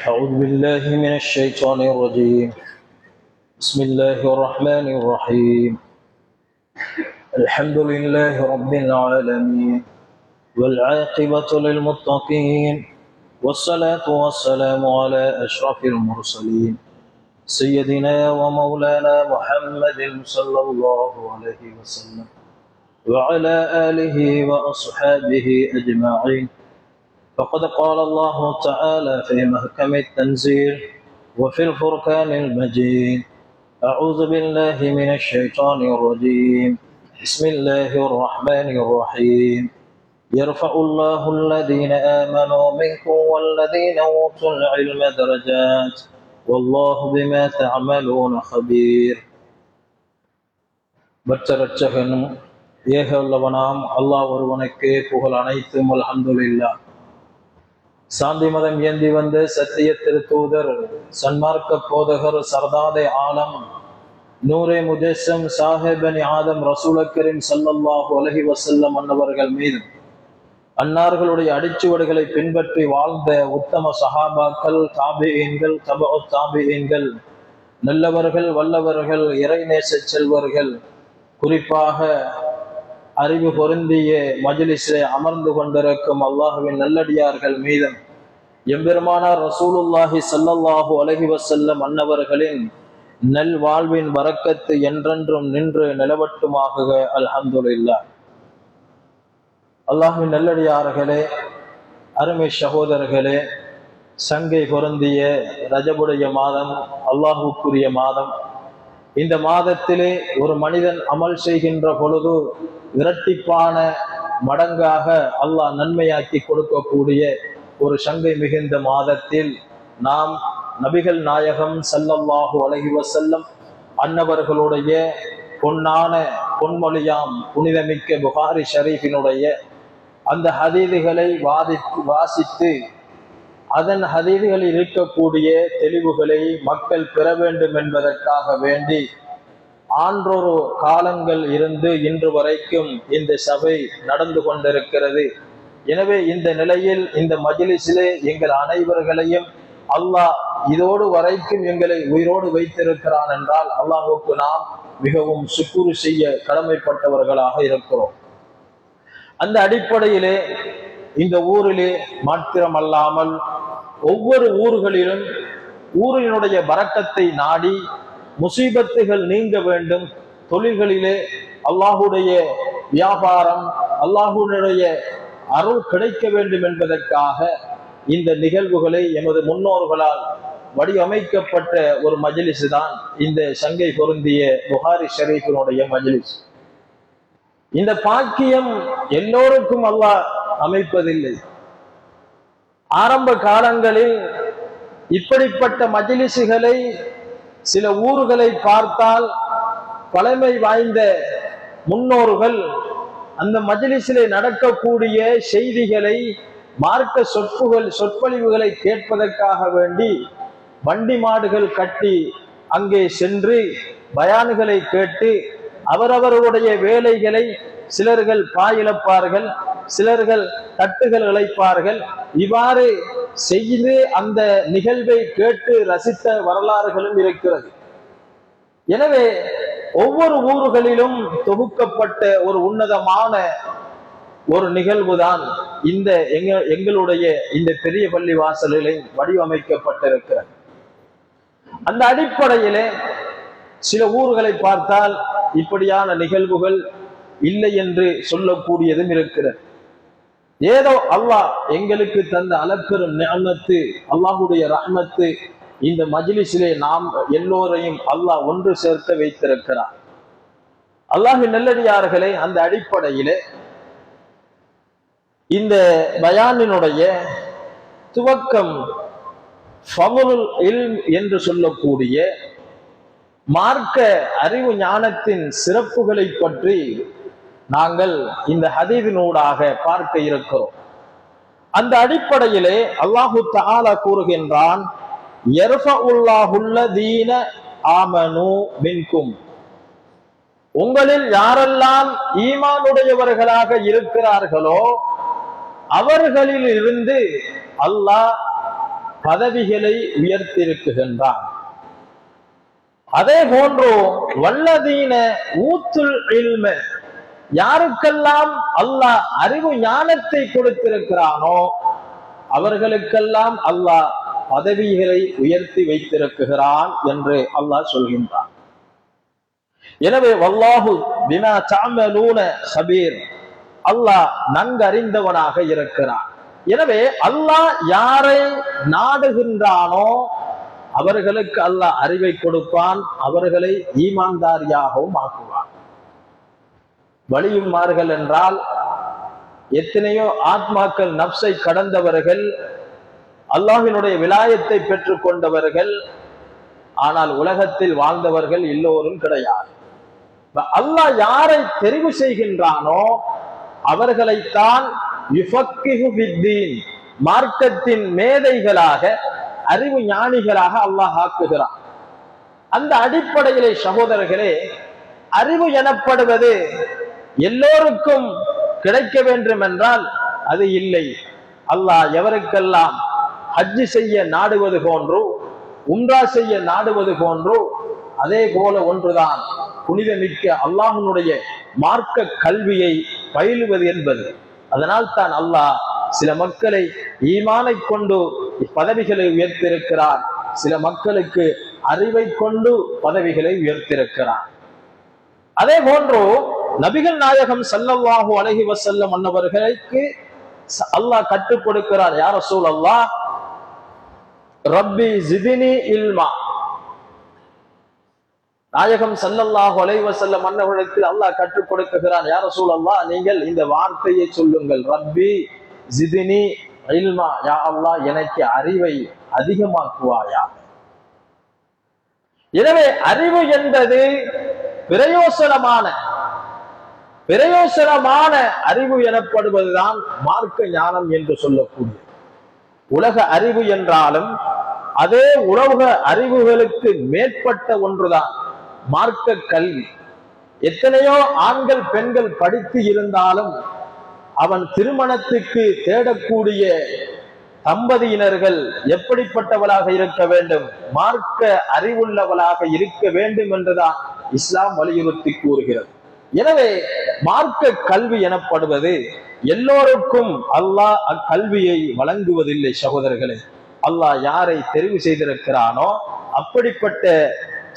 أعوذ بالله من الشيطان الرجيم. بسم الله الرحمن الرحيم. الحمد لله رب العالمين والعاقبة للمتقين والصلاة والسلام على أشرف المرسلين سيدنا ومولانا محمد صلى الله عليه وسلم وعلى آله وأصحابه أجمعين. فقد قال الله تعالى في محكم التنزيل وفي الفرقان المجيد: أعوذ بالله من الشيطان الرجيم. بسم الله الرحمن الرحيم. يرفع الله الذين آمنوا منكم والذين أوتوا العلم درجات والله بما تعملون خبير. பற்றரட்சகனும் ஏக உள்ளவனாம் அல்லாஹ் ஒருவனுக்கே புகழ் அனைத்தும் அல்ஹம்துலில்லாஹ். சாந்தி மதம் ஏந்தி வந்த சத்திய திருத்தூதர் சன்மார்க்க போதகர் சர்தாதே ஆலம் நூரே முஜஸ்ஸம் சாஹிபனி ஆதம் ரசூல் கரீம் ஸல்லல்லாஹு அலைஹி வஸல்லம் அன்னவர்கள் மீது அன்னார்களுடைய அடிச்சுவடுகளை பின்பற்றி வாழ்ந்த உத்தம சஹாபாக்கள், தாபிஈன்கள், தபஉ தாபிஈன்கள், நல்லவர்கள், வல்லவர்கள், இறைநேச செல்வர்கள், குறிப்பாக அறிவு பொருந்திய மஜ்லிஸிலே அமர்ந்து கொண்டிருக்கும் அல்லாஹ்வின் நல்லடியார்கள் மீதும் எம்பெருமானார் ரசூலுல்லாஹி ஸல்லல்லாஹு அலைஹி வஸல்லம் அன்னவர்களின் நல் வாழ்வின் பரக்கத்து என்றென்றும் நின்று நிலவட்டுமாக அல்ஹம்துலில்லாஹ். அல்லாஹ்வின் நல்லடியார்களே, அருமை சகோதரர்களே, சங்கை பொருந்திய ரஜபுடைய மாதம், அல்லாஹுக்குரிய மாதம். இந்த மாதத்திலே ஒரு மனிதன் அமல் செய்கின்ற பொழுது இரட்டிப்பான மடங்காக அல்லாஹ் நன்மையாக்கி கொடுக்கக்கூடிய ஒரு சங்கை மிகுந்த மாதத்தில் நாம் நபிகள் நாயகம் ஸல்லல்லாஹு அலைஹி வஸல்லம் அன்னவர்களுடைய பொன்னான பொன்மொழியாம் புனிதமிக்க புகாரி ஷரீஃபினுடைய அந்த ஹதீதுகளை வாசித்து அதன் ஹதீதுகளில் இருக்கக்கூடிய தெளிவுகளை மக்கள் பெற வேண்டும் என்பதற்காக வேண்டி ஆன்றொரு காலங்கள் இருந்து இன்று வரைக்கும் இந்த சபை நடந்து கொண்டிருக்கிறது. எனவே இந்த நிலையில் இந்த மஜ்லிஸிலே எங்கள் அனைவர்களையும் அல்லாஹ் இதோடு வரைக்கும் எங்களை உயிரோடு வைத்திருக்கிறான் என்றால் அல்லாஹ்வுக்கு நாம் மிகவும் சுக்குரு செய்ய கடமைப்பட்டவர்களாக இருக்கிறோம். அந்த அடிப்படையிலே இந்த ஊரிலே மாத்திரமல்லாமல் ஒவ்வொரு ஊர்களிலும் ஊரினுடைய பரக்கத்தை நாடி முசீபத்துகள் நீங்க வேண்டும், தொழில்களிலே அல்லாஹுடைய வியாபாரம், அல்லாஹுடைய அருள் கிடைக்க வேண்டும் என்பதற்காக இந்த நிகழ்வுகளை எமது முன்னோர்களால் வடிவமைக்கப்பட்ட ஒரு மஜ்லிஸ் தான் இந்த சங்கை பொருந்திய புகாரி ஷரீஃபினுடைய மஜ்லிஸ். இந்த பாக்கியம் எல்லோருக்கும் அல்லாஹ் அமைப்பதில்லை. ஆரம்ப காலங்களில் இப்படிப்பட்ட மஜ்லிஸுகளை சில ஊர்களை பார்த்தால் பழமை வாய்ந்த முன்னோர்கள் அந்த மஜ்லிஸிலே நடக்கக்கூடிய செய்திகளை, மார்க்க சொற்பொழிவுகளை கேட்பதற்காக வேண்டி வண்டி மாடுகள் கட்டி அங்கே சென்று பயான்களை கேட்டு அவரவர்களுடைய வேலைகளை சிலர்கள் பாயிழப்பார்கள், சிலர்கள் தட்டுகள் இழைப்பார்கள். இவ்வாறு செய்து அந்த நிகழ்வை கேட்டு ரசித்த வரலாறுகளும் இருக்கிறது. எனவே ஒவ்வொரு ஊர்களிலும் தொகுக்கப்பட்ட ஒரு உன்னதமான ஒரு நிகழ்வுதான் இந்த எங்களுடைய இந்த பெரிய பள்ளி வாசல்களில் வடிவமைக்கப்பட்டிருக்கிறது. அந்த அடிப்படையிலே சில ஊர்களை பார்த்தால் இப்படியான நிகழ்வுகள் இல்லை என்று சொல்லக்கூடியதும் இருக்கிறது. ஏதோ அல்லாஹ் எங்களுக்கு தந்த அளப்பெரும் நிஅமத்து, அல்லாஹுடைய ரஹ்மத்து, இந்த மஜ்லிஸிலே நாம் எல்லோரையும் அல்லாஹ் ஒன்று சேர்த்து வைத்திருக்கிறார். அல்லாஹ்வின் நல்லடியார்களே, அந்த அடிப்படையிலே இந்த பயானினுடைய துவக்கம் ஃபதுலுல் இல்ம் என்று சொல்லக்கூடிய மார்க்க அறிவு ஞானத்தின் சிறப்புகளை பற்றி நாங்கள் இந்த ஹதீஸினூடாக பார்க்க இருக்கிறோம். அந்த அடிப்படையிலே அல்லாஹு தஆலா கூறுகின்றான், யர்ஃபஉல்லாஹுல்லதீன ஆமனூ மின்கும், உங்களில் யாரெல்லாம் ஈமானுடையவர்களாக இருக்கிறார்களோ அவர்களில் இருந்து அல்லாஹ் பதவிகளை உயர்த்தியிருக்கின்றான். அதே போன்று வல்லதீன ஊத்துல் இல்ம, யாருக்கெல்லாம் அல்லாஹ் அறிவு ஞானத்தை கொடுத்திருக்கிறானோ அவர்களுக்கெல்லாம் அல்லாஹ் பதவிகளை உயர்த்தி வைத்திருக்கிறான் என்று அல்லாஹ் சொல்கின்றான். எனவே வல்லாஹு பிமா தஅமலூன கபீர், அல்லாஹ் நன்கறிந்தவனாக இருக்கிறான். எனவே அல்லாஹ் யாரை நாடுகின்றானோ அவர்களுக்கு அல்லாஹ் அறிவை கொடுப்பான், அவர்களை ஈமான்தாரியாகவும் ஆக்குவான். வலியுமார்கள் என்றால் எத்தனையோ ஆத்மாக்கள் நப்சை கடந்தவர்கள், அல்லாஹ்வினுடைய விலாயத்தை பெற்றுக் கொண்டவர்கள், ஆனால் உலகத்தில் வாழ்ந்தவர்கள் எல்லோரும் கிடையாது. அல்லாஹ் யாரை தெரிவு செய்கின்றானோ அவர்களைத்தான் யுஃபக்கிஹு ஃபித்தீன், மார்க்கத்தின் மேதைகளாக, அறிவு ஞானிகளாக அல்லாஹ் ஆக்குகிறான். அந்த அடிப்படையிலே சகோதரர்களே, அறிவு எனப்படுவது எல்லோருக்கும் கிடைக்க வேண்டும் என்றால் அது இல்லை. அல்லாஹ் எவருக்கெல்லாம் ஹஜ்ஜு செய்ய நாடுவது போன்றோ உம்ரா செய்ய நாடுவது போன்றோ அதே போல ஒன்றுதான் புனிதமிக்க அல்லாஹ்வினுடைய மார்க்க கல்வியை பயிலுவது என்பது. அதனால் தான் அல்லாஹ் சில மக்களை ஈமானை கொண்டு பதவிகளை உயர்த்திருக்கிறார், சில மக்களுக்கு அறிவை கொண்டு பதவிகளை உயர்த்திருக்கிறார். அதே போன்று நபிகள் நாயகம் ஸல்லல்லாஹு அலைஹி வஸல்லம் அன்னவர்களுக்கு அல்லாஹ் கற்றுக் கொடுக்கிறார். யா ரசூலல்லாஹ் ரப்பி ஜிதினி இல்மா, நாயகம் ஸல்லல்லாஹு அலைஹி வஸல்லம் அன்னவர்களுக்கு அல்லாஹ் கற்றுக் கொடுக்கிறான். யா ரசூலல்லாஹ் நீங்கள் இந்த வார்த்தையை சொல்லுங்கள், ரப்பி ஜிதினி இல்மா, யா அல்லாஹ் எனக்கு அறிவை அதிகமாக்குவாயா. எனவே அறிவு என்பது பிரயோசனமான அறிவு எனப்படுவதுதான் மார்க்க ஞானம் என்று சொல்லக்கூடிய. உலக அறிவு என்றாலும் அதே உலக அறிவுகளுக்கு மேற்பட்ட ஒன்றுதான் மார்க்க கல்வி. எத்தனையோ ஆண்கள் பெண்கள் படித்து இருந்தாலும் அவன் திருமணத்துக்கு தேடக்கூடிய தம்பதியினர்கள் எப்படிப்பட்டவளாக இருக்க வேண்டும், மார்க்க அறிவுள்ளவளாக இருக்க வேண்டும் என்றுதான் இஸ்லாம் வலியுறுத்தி கூறுகிறது. எனவே மார்க்க கல்வி எனப்படுவது எல்லோருக்கும் அல்லாஹ் அக்கல்வியை வழங்குவதில்லை சகோதரர்களே. அல்லாஹ் யாரை தெரிவு செய்திருக்கிறானோ அப்படிப்பட்ட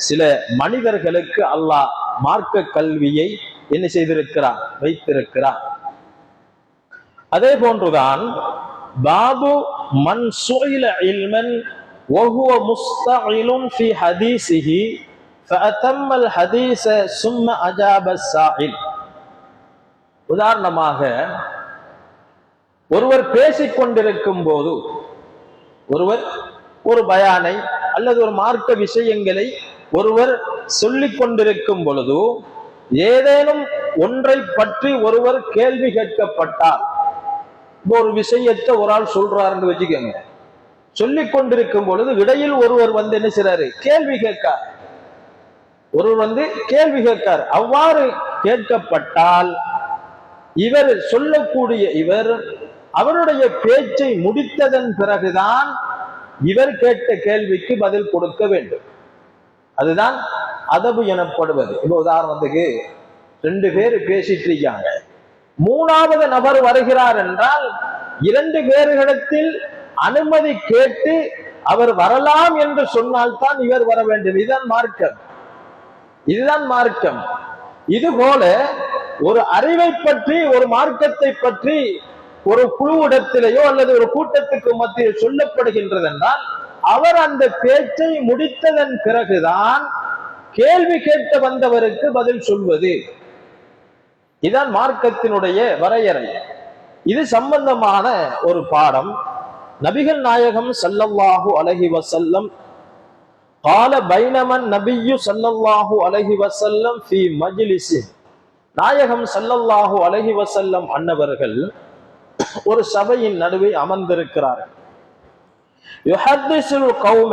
சில மனிதர்களுக்கு அல்லாஹ் மார்க்க கல்வியை என்ன செய்திருக்கிறான், வைத்திருக்கிறான். அதே போன்றுதான் பாபு மன் சுஇல இல்மன் வஹுவ முஸ்தஇலுன் ஃபீ ஹதீஸிஹி ஃபஅதம்மல் ஹதீஸ சும்ம அஜாப ஸாஇல். உதாரணமாக ஒருவர் பேசிக் கொண்டிருக்கும் போது, ஒருவர் ஒரு பயானை அல்லது ஒரு மார்க்க விஷயங்களை ஒருவர் சொல்லிக் கொண்டிருக்கும் பொழுது ஏதேனும் ஒன்றை பற்றி ஒருவர் கேள்வி கேட்கப்பட்டால், ஒரு விஷயத்தை ஒரு ஆள் சொல்றாருன்னு வச்சுக்கோங்க, சொல்லிக் கொண்டிருக்கும் பொழுது இடையில் ஒருவர் வந்து என்ன செய்றாரு, கேள்வி கேட்கார். ஒருவர் வந்து கேள்வி கேட்கார். அவ்வாறு கேட்கப்பட்டால் இவர் சொல்லக்கூடிய இவர் அவருடைய பேச்சை முடித்ததன் பிறகுதான் இவர் கேட்ட கேள்விக்கு பதில் கொடுக்க வேண்டும். அதுதான் அதபு எனப்படுவது. இப்ப உதாரணத்துக்கு 2 பேர் பேசிட்டு இருக்காங்க, 3வது நபர் வருகிறார் என்றால் 2 பேர்களிடத்தில் அனுமதி கேட்டு அவர் வரலாம் என்று சொன்னால்தான் இவர் வர வேண்டும். இதுதான் மார்க்கம், இதுதான் மார்க்கம். இது போல ஒரு அறிவை பற்றி, ஒரு மார்க்கத்தை பற்றி ஒரு குழுவிடத்திலேயோ அல்லது ஒரு கூட்டத்துக்கு மத்தியில் சொல்லப்படுகின்றது என்றால் அவர் அந்த பேச்சை முடித்ததன் பிறகுதான் கேள்வி கேட்க வந்தவருக்கு பதில் சொல்வது. இதுதான் மார்க்கத்தினுடைய வரையறை. இது சம்பந்தமான ஒரு பாடம் நபிகள் நாயகம் ஸல்லல்லாஹு அலைஹி வஸல்லம் قال بينما النبي صلى الله عليه وسلم في مجلس, நாயகம் ஸல்லல்லாஹு அலைஹி வஸல்லம் அன்னவர்கள் ஒரு சபையின் நடுவே அமர்ந்திருக்கிறார்கள். யுஹத்திஸுல் கௌம,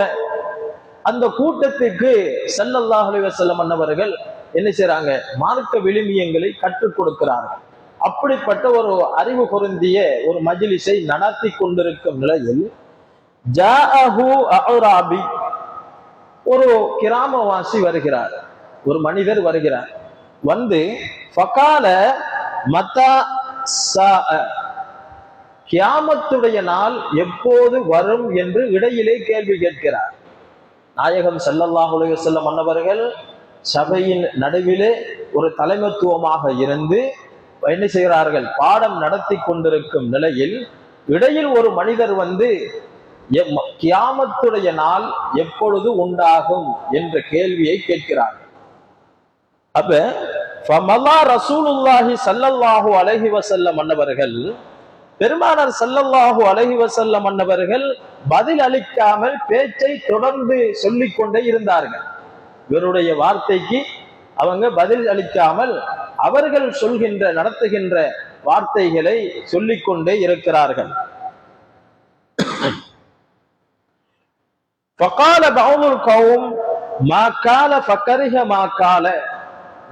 அந்த கூட்டத்துக்கு ஸல்லல்லாஹு அலைஹி வஸல்லம் அன்னவர்கள் என்ன செய்றாங்க, மார்க்க விழுமியங்களை கற்றுக் கொடுக்கிறார்கள். அப்படிப்பட்ட ஒரு அறிவு பொருந்திய ஒரு மஜ்லிஸை நடத்தி கொண்டிருக்கும் நிலையில் ஜாஅஹு அஅராபி, ஒரு கிராமவாசி வருகிறார், ஒரு மனிதர் வருகிறார். வந்து ஃபகால மதா ஸாஅ, கியாமத்துடைய நாள் எப்போது வரும் என்று இடையிலே கேள்வி கேட்கிறார். நாயகம் ஸல்லல்லாஹு அலைஹி வஸல்லம் அன்னவர்கள் சபையின் நடுவிலே ஒரு தலைமைத்துவமாக இருந்து என்ன செய்கிறார்கள், பாடம் நடத்தி கொண்டிருக்கும் நிலையில் இடையில் ஒரு மனிதர் வந்து கியாமத்துடைய நாள் எப்பொழுது உண்டாகும் என்ற கேள்வியை கேட்கிறார்கள். அப்ப ஃபமல்லா ரசூலுல்லாஹி ஸல்லல்லாஹு அலைஹி வஸல்லம் அன்னவர்கள், பெருமானார் ஸல்லல்லாஹு அலைஹி வஸல்லம் அன்னவர்கள் பதில் அளிக்காமல் பேச்சை தொடர்ந்து சொல்லிக் கொண்டே இருந்தார்கள். இவருடைய வார்த்தைக்கு அவங்க பதில் அளிக்காமல் அவர்கள் சொல்கின்ற நடத்துகின்ற வார்த்தைகளை சொல்லிக்கொண்டே இருக்கிறார்கள். ஃபகால பஅதுல் கௌம் மா கால ஃபகரிஹ மா கால,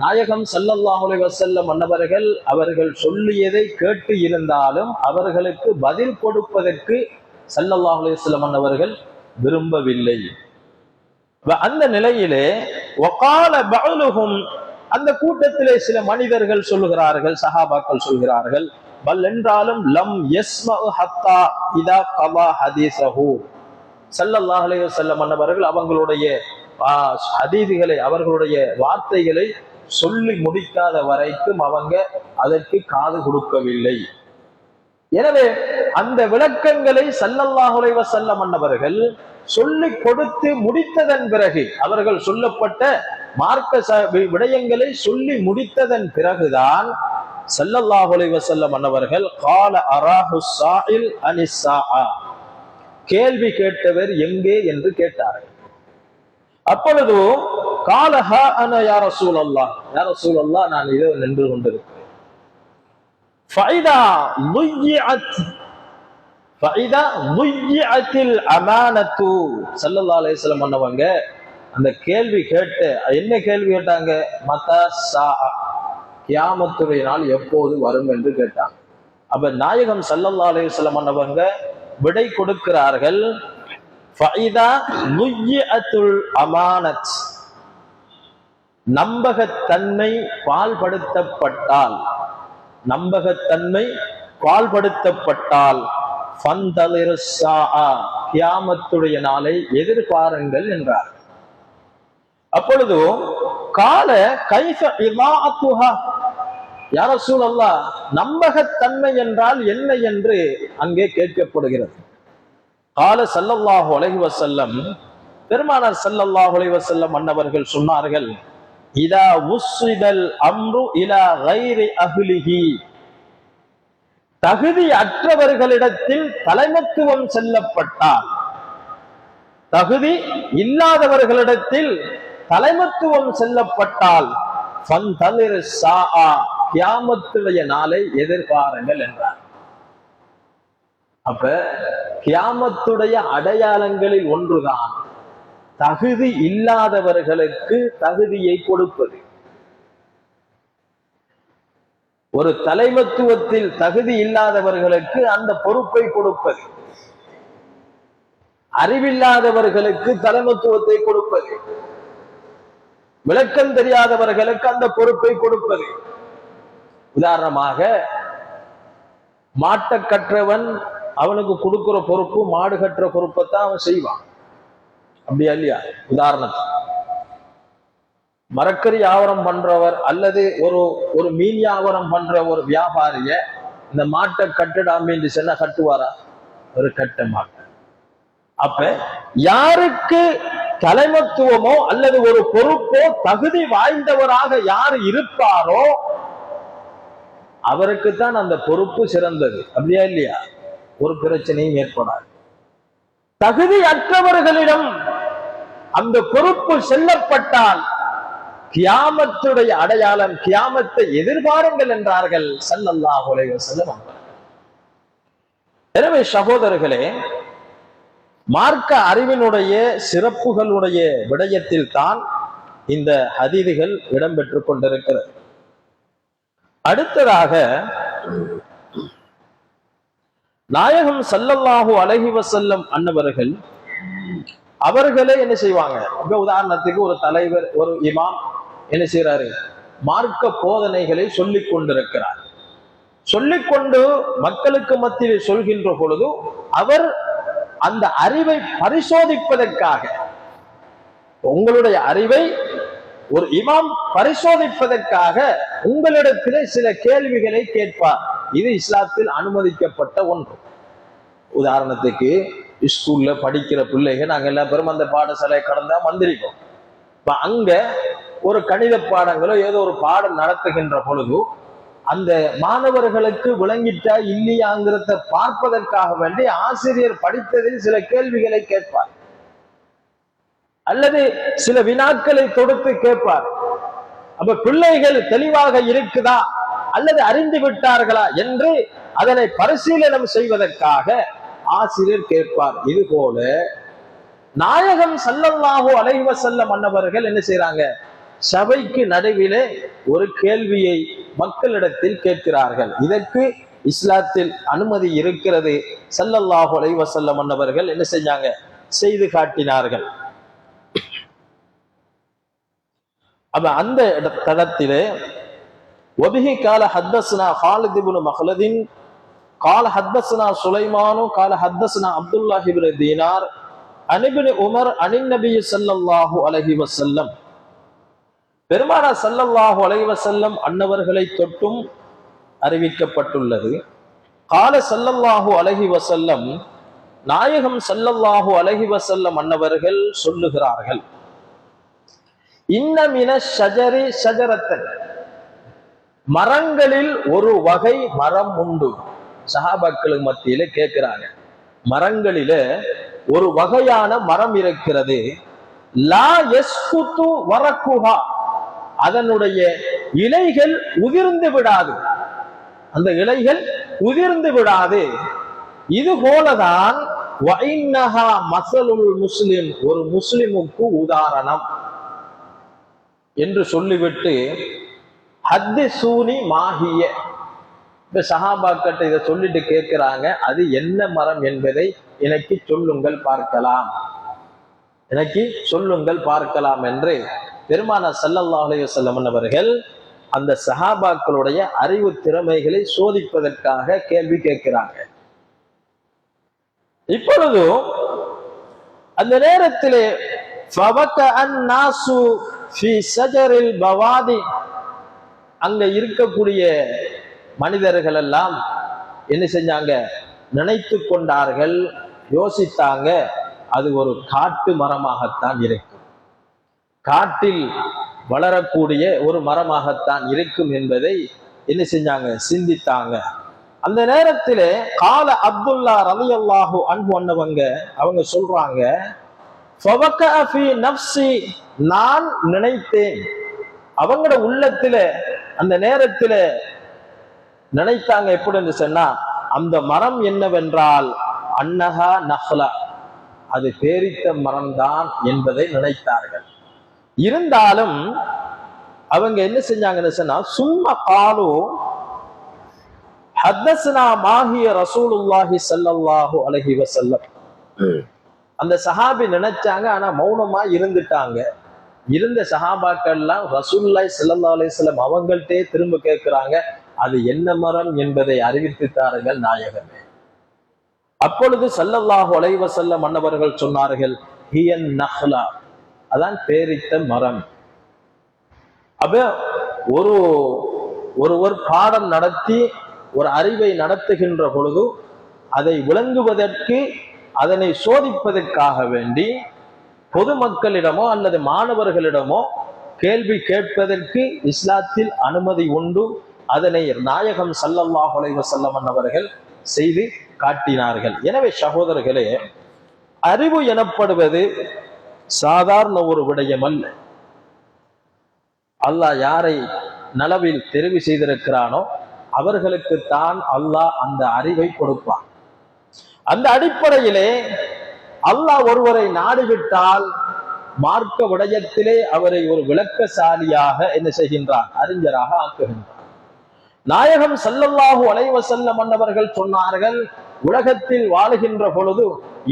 நாயகம் ஸல்லல்லாஹு அலைஹி வஸல்லம் அன்னவர்கள் அவர்கள் சொல்லியதை கேட்டு இருந்தாலும் அவர்களுக்கு பதில் கொடுப்பதற்கு ஸல்லல்லாஹு அலைஹி வஸல்லம் அன்னவர்கள் விரும்பவில்லை. அந்த நிலையிலே வகால பஅலுஹும், அந்த கூட்டத்திலே சில மனிதர்கள் சொல்லுகிறார்கள், சஹாபாக்கள் சொல்கிறார்கள், பல் என்றாலும் லம் யஸ்மஉ ஹத்தா இதா கலா ஹதீஸஹு, ஸல்லல்லாஹு அலைஹி வஸல்லம் அன்னவர்கள் அவங்களுடைய ஹதீதுகளை, அவர்களுடைய வார்த்தைகளை சொல்லி முடிக்காத வரைக்கும் அவங்க அதற்கு காது கொடுக்கவில்லை. எனவே அந்த விளக்கங்களை ஸல்லல்லாஹு அலைஹி வஸல்லம் அன்னவர்கள் சொல்லி கொடுத்து முடித்ததன் பிறகு, அவர்கள் சொல்லப்பட்ட மார்க்க விடயங்களை சொல்லி முடித்ததன் பிறகுதான் ஸல்லல்லாஹு அலைஹி வஸல்லம் அன்னவர்கள் கால அராஹு ஸாஇல் அனிஸ் ஸாஅ, கேள்வி கேட்டவர் எங்கே என்று கேட்டார்கள். அப்பொழுது கால ஹ அன யா ரசூலல்லாஹ், யா ரசூலல்லாஹ் நான் இதோ நின்று கொண்டிருக்கிறேன். ஃபைதா ضيعت ஃபைதா ضيعتில் அமானத்து, ஸல்லல்லாஹு அலைஹி வஸல்லம் அன்னவங்க அந்த கேள்வி கேட்டு, என்ன கேள்வி கேட்டாங்க, மதா ஸாஅ, கியாமத்துடைய நாள் எப்போது வரும் என்று கேட்டாங்க. அப்ப நாயகம் ஸல்லல்லாஹு அலைஹி வஸல்லம் அன்னவங்க விடை கொடுக்கிறார்கள், ஃபைதா ضيعتுல் அமானத், நம்பகத்தன்மை பால்படுத்தப்பட்டால், நம்பகத்தன்மை பால்படுத்தப்பட்டால் ஃபந்தலிர் ஸாஅ, கியாமத்துடைய நாளை எதிர்பாருங்கள் என்றார். அப்பொழுது கால கைஃப இதாஅத்துஹா, யா ரசூலல்லாஹ் நம்பகத்தன்மை என்றால் என்ன என்று அங்கே கேட்கப்படுகிறது. கால ஸல்லல்லாஹு அலைஹி வஸல்லம், பெருமானார் ஸல்லல்லாஹு அலைஹி வஸல்லம் அன்னவர்கள் சொன்னார்கள், இதா உஸ்ஸிதல் அம்ரு இலா கைரி அஹ்லிஹி, தகுதி அற்றவர்களிடத்தில் தலைமைத்துவம் செல்லப்பட்டால், தகுதி இல்லாதவர்களிடத்தில் தலைமைத்துவம் செல்லப்பட்டால் ஃபந்தலிர் ஸாஅ, கியாமத்துடைய நாளை எதிர்பாருங்கள் என்றார். அப்ப கியாமத்துடைய அடையாளங்களில் ஒன்றுதான் தகுதி இல்லாதவர்களுக்கு தகுதியை கொடுப்பது. ஒரு தலைமைத்துவத்தில் தகுதி இல்லாதவர்களுக்கு அந்த பொறுப்பை கொடுப்பது, அறிவில்லாதவர்களுக்கு தலைமைத்துவத்தை கொடுப்பது, விளக்கம் தெரியாதவர்களுக்கு அந்த பொறுப்பை கொடுப்பது. உதாரணமாக மாட்டை கற்றவன் அவனுக்கு கொடுக்கிற பொறுப்பு மாடு கற்ற பொறுப்பைத்தான் அவன் செய்வான், அப்படியா இல்லையா? உதாரணத்துக்கு மரக்கறி வியாபாரம் பண்றவர் அல்லது ஒரு மீன் வியாபாரம் பண்ற ஒரு வியாபாரிய இந்த மாட்டை கட்டுடாம சொன்னா கட்டுவாரா? ஒரு கட்ட மாட்டார். அப்ப யாருக்கு தலைமைத்துவமோ அல்லது ஒரு பொறுப்போ தகுதி வாய்ந்தவராக யார் இருப்பாரோ அவருக்குத்தான் அந்த பொறுப்பு சிறந்தது, அப்படியா இல்லையா? ஒரு பிரச்சனையும் ஏற்படாது. தகுதி அற்றவர்களிடம் அந்த பொறுப்பு செல்லப்பட்டால் கியாமத்துடைய அடையாளம், கியாமத்தை எதிர்பாருங்கள் என்றார்கள் ஸல்லல்லாஹு அலைஹி வஸல்லம். எனவே சகோதரர்களே, மார்க்க அறிவினுடைய சிறப்புகளுடைய விடயத்தில் தான் இந்த ஹதீதுகள் இடம்பெற்றுக் கொண்டிருக்கிறது. அடுத்ததாக நாயகம் ஸல்லல்லாஹு அலைஹி வஸல்லம் அன்னவர்கள் அவர்களே என்ன செய்வாங்க? இப்ப உதாரணத்துக்கு ஒரு தலைவர், ஒரு இமாம் என்ன செய்யறாரு? மார்க்க போதனைகளை சொல்லிக் கொண்டிருக்கிறார். சொல்லிக்கொண்டு மக்களுக்கு மத்தியில் சொல்கின்ற பொழுது அவர் அந்த அறிவை பரிசோதிப்பதற்காக, உங்களுடைய அறிவை ஒரு இமாம் பரிசோதிப்பதற்காக உங்களிடத்திலே சில கேள்விகளை கேட்பார். இது இஸ்லாத்தில் அனுமதிக்கப்பட்ட ஒன்று. உதாரணத்துக்கு ஸ்கூல்ல படிக்கிற பிள்ளைகள் நாங்க எல்லா பேரும் அந்த பாடசாலை கடந்தா வந்திருக்கோம். அங்க ஒரு கணித பாடங்களோ ஏதோ ஒரு பாடம் நடத்துகின்ற பொழுது அந்த மாணவர்களுக்கு விளங்கிட்டா இல்லையாங்கிறத பார்ப்பதற்காக வேண்டி ஆசிரியர் படித்ததில் சில கேள்விகளை கேட்பார், அல்லது சில வினாக்களை தொடுத்து கேட்பார். அப்ப பிள்ளைகள் தெளிவாக இருக்குதா அல்லது அறிந்து விட்டார்களா என்று அதனை பரிசீலனம் செய்வதற்காக ஆசிரியர் கேட்பார். இது போல நாயகம் ஸல்லல்லாஹு அலைஹி வஸல்லம் அன்னவர்கள் என்ன செய்யறாங்க? சபைக்கு நடுவிலே ஒரு கேள்வியை மக்களிடத்தில் கேட்கிறார்கள். இதற்கு இஸ்லாத்தில் அனுமதி இருக்கிறது. ஸல்லல்லாஹு அலைஹி வஸல்லம் அன்னவர்கள் என்ன செஞ்சாங்க? செய்து காட்டினார்கள். அப்ப அந்த தளத்திலே وبه قال حدثنا خالد بن مخلد قال حدثنا سليمان قال حدثنا عبد الله بن دينار عن ابن عمر عن النبي صلى الله عليه وسلم. பெருமானார் ஸல்லல்லாஹு அலைஹி வஸல்லம் அன்னவர்களை தொட்டும் அறிவிக்கப்பட்டுள்ளது. கால ஸல்லல்லாஹு அலைஹி வஸல்லம், நாயகம் ஸல்லல்லாஹு அலைஹி வஸல்லம் அன்னவர்கள் சொல்லுகிறார்கள், இன்ன மின ஷஜரி ஷஜரத்தன், மரங்களில் ஒரு வகை மரம் உண்டு. சஹாபாக்களுக்கு மத்தியில கேட்கிறாங்க, மரங்களில ஒரு வகையான மரம் இருக்கிறது. லா யஸ்குது வரக்குஹா, அதனுடைய இலைகள் உதிர்ந்து விடாது, அந்த இலைகள் உதிர்ந்து விடாது. இது போலதான் வஇன்னஹா மஸலுல் முஸ்லிம், ஒரு முஸ்லிமுக்கு உதாரணம் என்று சொல்லிவிட்டு ஹத்திசூனி மாஹிய, இந்த சஹாபாக்கிட்ட இதை சொல்லிட்டு கேட்கிறாங்க, அது என்ன மரம் என்பதை எனக்கு சொல்லுங்கள் பார்க்கலாம், எனக்கு சொல்லுங்கள் பார்க்கலாம் என்று பெருமானார் ஸல்லல்லாஹு அலைஹி வஸல்லம் அவர்கள் அந்த சஹாபாக்களுடைய அறிவு திறமைகளை சோதிப்பதற்காக கேள்வி கேட்கிறாங்க. இப்பொழுது அந்த நேரத்திலே அங்க இருக்கக்கூடிய மனிதர்கள் எல்லாம் என்ன செஞ்சாங்க? நினைத்து கொண்டார்கள், யோசித்தாங்க, அது ஒரு காட்டு மரமாகத்தான் இருக்கும், காட்டில் வளரக்கூடிய ஒரு மரமாகத்தான் இருக்கும் என்பதை என்ன செஞ்சாங்க? சிந்தித்தாங்க. அந்த நேரத்திலே கால அப்துல்லா ரலியல்லாஹு அன்ஹு அன்னவங்க அவங்க சொல்றாங்க, ஃபவகஅ ஃபீ நஃப்ஸி, நான் நினைத்தேன். அவங்களோட உள்ளத்துல அந்த நேரத்துல நினைத்தாங்க. எப்படின்னு சொன்னா, அந்த மரம் என்னவென்றால் அன்னஹா நஹ்லா, அது பேரித்த மரம்தான் என்பதை நினைத்தார்கள். இருந்தாலும் அவங்க என்ன செஞ்சாங்கன்னு சொன்னா, சும்மா காலு ஹத்தஸ்னா மாஹிய ரசூலுல்லாஹி ஸல்லல்லாஹு அலைஹி வஸல்லம், அந்த சஹாபி நினைச்சாங்க, ஆனா மௌனமா இருந்துட்டாங்க. இருந்த சஹாபாக்கள் எல்லாம் ரசூலுல்லாஹி ஸல்லல்லாஹு அலைஹி வஸல்லம் அவங்கள்ட்டே திரும்ப கேட்கிறாங்க, அது என்ன மரம் என்பதை அறிவித்துத்தார்கள் நாயகமே. அப்பொழுது ஸல்லல்லாஹு அலைஹி வஸல்லம் அன்னவர்கள் சொன்னார்கள், ஹியன் நஹ்லா, அதான் பேரித்த மரம். அப்ப ஒருவர் பாடம் நடத்தி ஒரு அறிவை நடத்துகின்ற பொழுது அதை விளங்குவதற்கு, அதனை சோதிப்பதற்காக வேண்டி பொதுமக்களிடமோ அல்லது மாணவர்களிடமோ கேள்வி கேட்பதற்கு இஸ்லாத்தில் அனுமதி உண்டு. அதனை நாயகம் ஸல்லல்லாஹு அலைஹி வஸல்லம் அவர்கள் செய்து காட்டினார்கள். எனவே சகோதரர்களே, அறிவு எனப்படுவது சாதாரண ஒரு விடயம் அல்ல. அல்லாஹ் யாரை நலவில் தெரிவு செய்திருக்கிறானோ அவர்களுக்கு தான் அல்லாஹ் அந்த அறிவை கொடுப்பான். அந்த அடிப்படையிலே அல்லாஹ் ஒருவரை நாடிவிட்டால் மார்க்க விடயத்திலே அவரை ஒரு விளக்கசாலியாக என்ன செய்கின்றார்? அறிஞராக ஆக்குகின்றார். நாயகம் ஸல்லல்லாஹு அலைஹி வஸல்லம் அவர்கள் சொன்னார்கள், உலகத்தில் வாழுகின்ற பொழுது